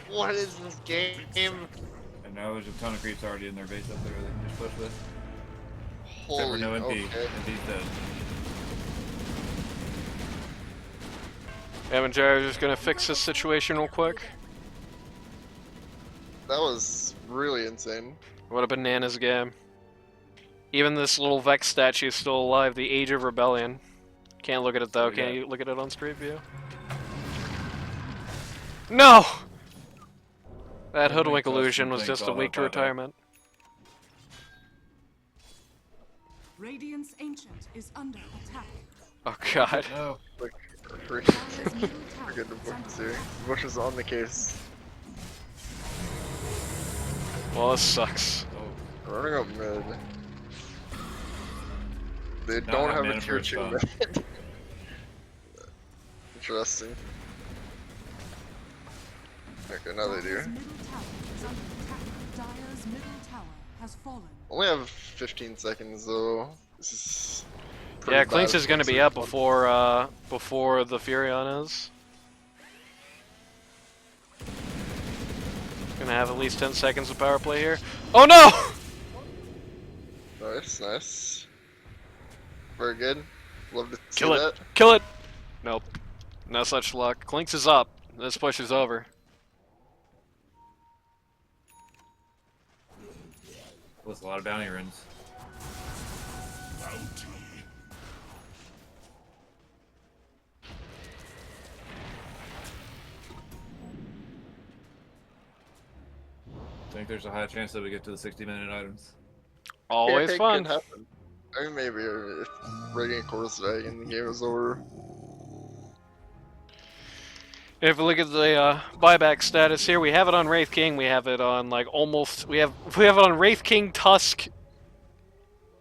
What is this game? And now there's a ton of creeps already in their base up there they can just push with. Except for Holy, no NP. okay. NP's dead. Evan Jared's just gonna fix this situation real quick. That was really insane. What a bananas game. Even this little Vex statue is still alive, the Age of Rebellion. Can't look at it though, can't you look at it on Street View? No! That hoodwink illusion was just a week to retirement. Radiant's ancient is under attack. Oh god. No. Like, freaking Dire's middle tower forget the is book under here. attack. Bush is on the case. Well, this sucks. Oh. Running up mid. They Not don't have have a mana tier for 2 stun. mid. Interesting. Okay, now they do. Dire's middle tower is under attack. Dire's middle tower has fallen. Only have 15 seconds though. This is pretty Yeah, bad Clinks if is gonna Clinks be are up before the Furion is. Gonna have at least 10 seconds of power play here. Oh no! Nice, nice. Very good. Love to see Kill it! that. Kill it! Nope. No such luck. Clinks is up. This push is over. With a lot of bounty runs. I think there's a high chance that we get to the 60-minute items. Always Yeah, it fun. can happen. I mean, maybe if Radiant Core was dying and the game was over. If we look at the buyback status here, we have it on Wraith King. We have it on like almost. We have it on Wraith King, Tusk,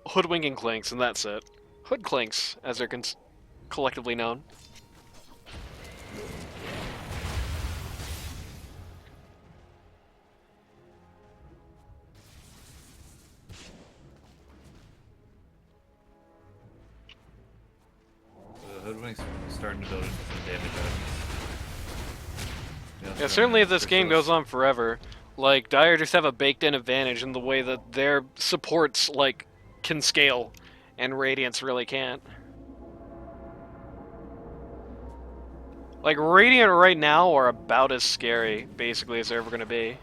Hoodwinking Clinks, and that's it. Hood Clinks, as they're collectively known. The Hoodwink's starting to build into some damage items. Yeah, certainly if this game goes on forever, like, Dire just have a baked-in advantage in the way that their supports, like, can scale, and Radiance really can't. Like, Radiant right now are about as scary, basically, as they're ever gonna be.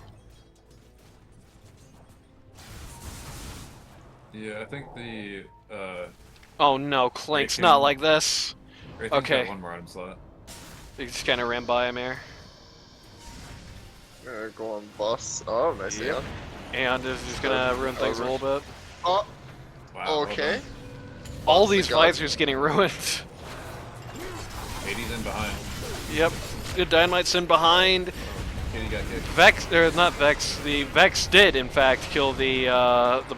Yeah, I think the, Oh no, Clink's King- not like this. Wraith King's Okay. got one more item slot. They just kinda ran by him here. Go on boss. Oh, nice. Yep. Yeah. And this is just gonna ruin things a little bit. Oh, Wow, okay. All the these god. fights are just getting ruined. 80's in behind. Yep. Good Dynamite's in behind. Kitty got kicked. Vex, or not Vex, the Vex did in fact kill the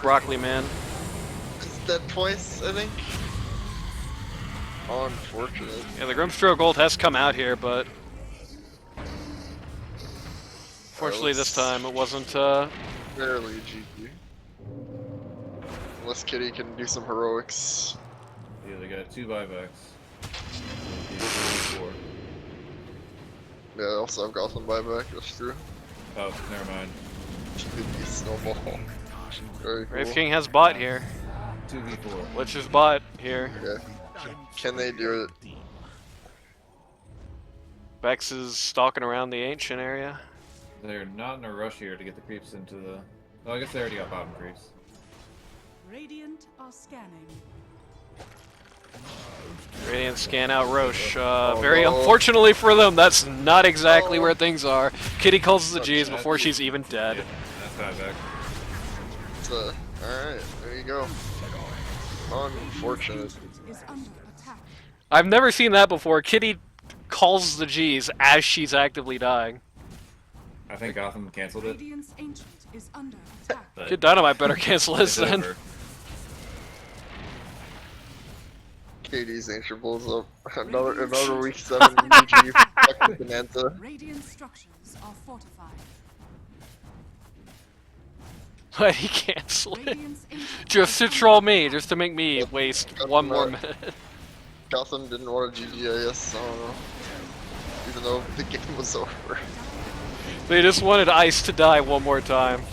Broccoli Man. It's dead twice, I think. Unfortunate. Yeah, the Grimstroke Gold has come out here, but fortunately this time it wasn't, Barely GG. Unless Kitty can do some heroics. Yeah, they got 2 buybacks. Four. Yeah, I also have Gotham buyback, that's true. Oh, never mind. Could be snowball. Very cool. Wraith King has bot here. 2v4. Lich's bot here. Yeah. Can they do it? Vex is stalking around the ancient area. They're not in a rush here to get the creeps into the... Oh, I guess they already got bottom creeps. Radiant are scanning. Radiant scan out Rosh. Oh, Very no. unfortunately for them, that's not exactly Oh. where things are. Kitty calls the G's before she's even dead. Yeah, that's buyback. It's alright, there you go. Unfortunate. Is under attack. I've never seen that before. Kitty calls the G's as she's actively dying. I think Gotham canceled it. Radiant's ancient is under attack. But Kid Dynamite better cancel his it's then. over. Katie's ancient blows up. Another week 7 GG fucking Bonanza. Radiant structures are fortified. Why he cancel it? Radiant's ancient Just to is troll under me, attack. just to make me Yep. waste Got one them more out. minute. Gotham didn't want a GG, I guess. I don't know. Even though the game was over. They just wanted Ice to die one more time.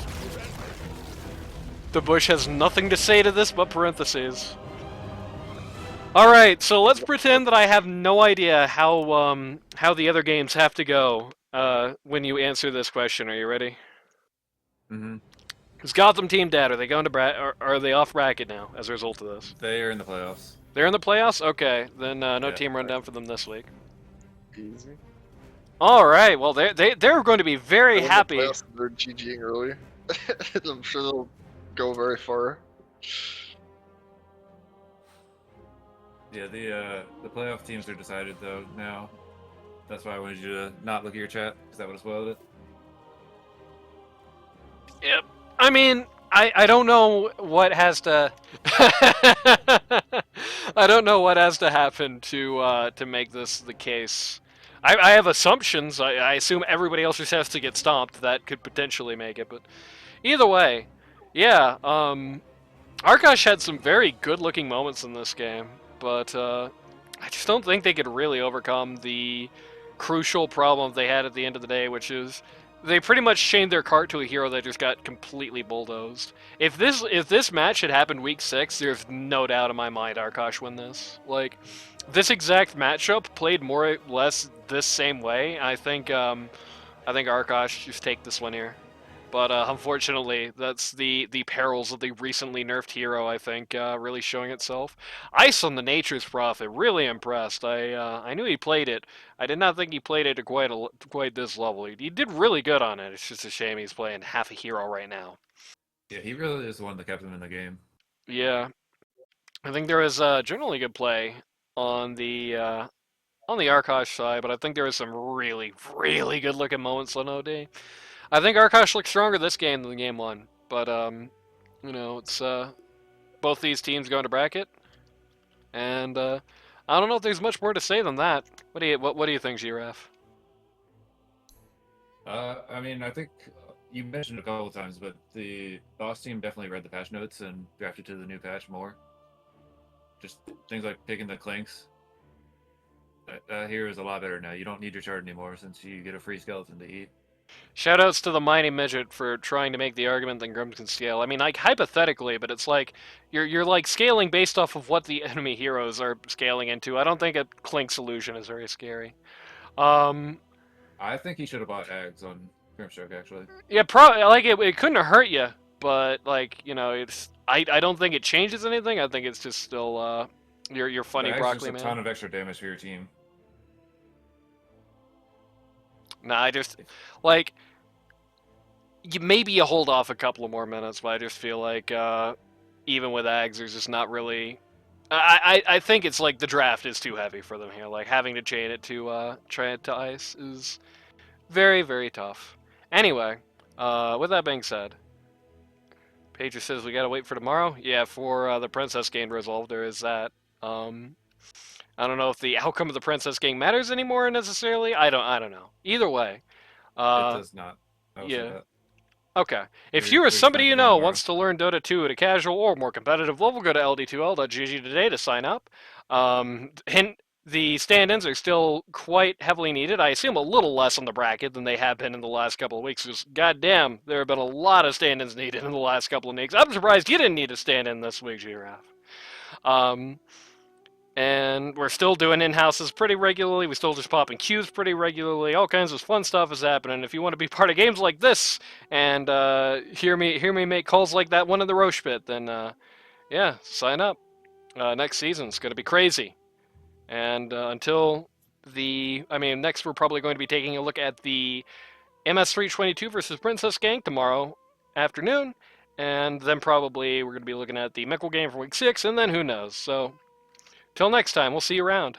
The Bush has nothing to say to this but parentheses. Alright, so let's pretend that I have no idea how the other games have to go when you answer this question. Are you ready? Mm-hmm. Is Gotham team dead? Are they going to or are they off bracket now as a result of this? They are in the playoffs. They're in the playoffs? Okay, then no Yeah. team rundown for them this week. Easy. Alright, well they're going to be very When the happy. playoffs, they're GGing early. I'm sure they'll go very far. Yeah, the playoff teams are decided though now. That's why I wanted you to not look at your chat, because that would have spoiled it. Yep. I mean, I don't know what has to I don't know what has to happen to make this the case. I have assumptions. I assume everybody else just has to get stomped. That could potentially make it, but either way, yeah. Arkosh had some very good-looking moments in this game, but I just don't think they could really overcome the crucial problem they had at the end of the day, which is they pretty much chained their cart to a hero that just got completely bulldozed. If this match had happened week 6, there's no doubt in my mind Arkosh win this. Like, this exact matchup played more or less this same way. I think Arkosh just take this one here. But unfortunately, that's the perils of the recently nerfed hero, I think, really showing itself. Ice on the Nature's Prophet, really impressed. I knew he played it. I did not think he played it at quite this level. He did really good on it. It's just a shame he's playing half a hero right now. Yeah, he really is the one that kept him in the game. Yeah. I think there was generally good play on the Arkosh side, but I think there was some really, really good looking moments on OD. I think Arkosh looked stronger this game than game one, but you know, it's both these teams going to bracket, and I don't know if there's much more to say than that. What do you think, GRaff? I mean, I think you mentioned it a couple of times, but the boss team definitely read the patch notes and drafted to the new patch more. Just things like picking the clinks. That hero is a lot better now. You don't need your shard anymore since you get a free skeleton to eat. Shoutouts to the mighty midget for trying to make the argument that Grims can scale. I mean, like hypothetically, but it's like you're like scaling based off of what the enemy heroes are scaling into. I don't think a clink solution is very scary. I think he should have bought eggs on Grimstroke actually. Yeah, probably like it couldn't hurt you, but like you know, it's I don't think it changes anything. I think it's just still your funny broccoli just a man. ton of extra damage for your team. Nah, I just like maybe you hold off a couple of more minutes, but I just feel like even with Ags, there's just not really. I think it's like the draft is too heavy for them here. Like having to chain it to ice is very, very tough. Anyway, with that being said, Pager says we gotta wait for tomorrow. Yeah, for the Princess game resolved, there is that. I don't know if the outcome of the Princess game matters anymore necessarily. I don't know. Either way, It does not. Yeah. Okay. If you or somebody you know wants to learn Dota 2 at a casual or more competitive level, go to ld2l.gg today to sign up. And the stand-ins are still quite heavily needed. I assume a little less on the bracket than they have been in the last couple of weeks. Because, goddamn, there have been a lot of stand-ins needed in the last couple of weeks. I'm surprised you didn't need a stand-in this week, GRaff. And we're still doing in-houses pretty regularly. We still just popping queues pretty regularly. All kinds of fun stuff is happening. If you want to be part of games like this and hear me make calls like that one in the Rosh pit, then yeah, sign up. Next season's going to be crazy. And next we're probably going to be taking a look at the MS322 versus Princess Gang tomorrow afternoon. And then probably we're going to be looking at the Mickle game for week 6, and then who knows. So till next time, we'll see you around.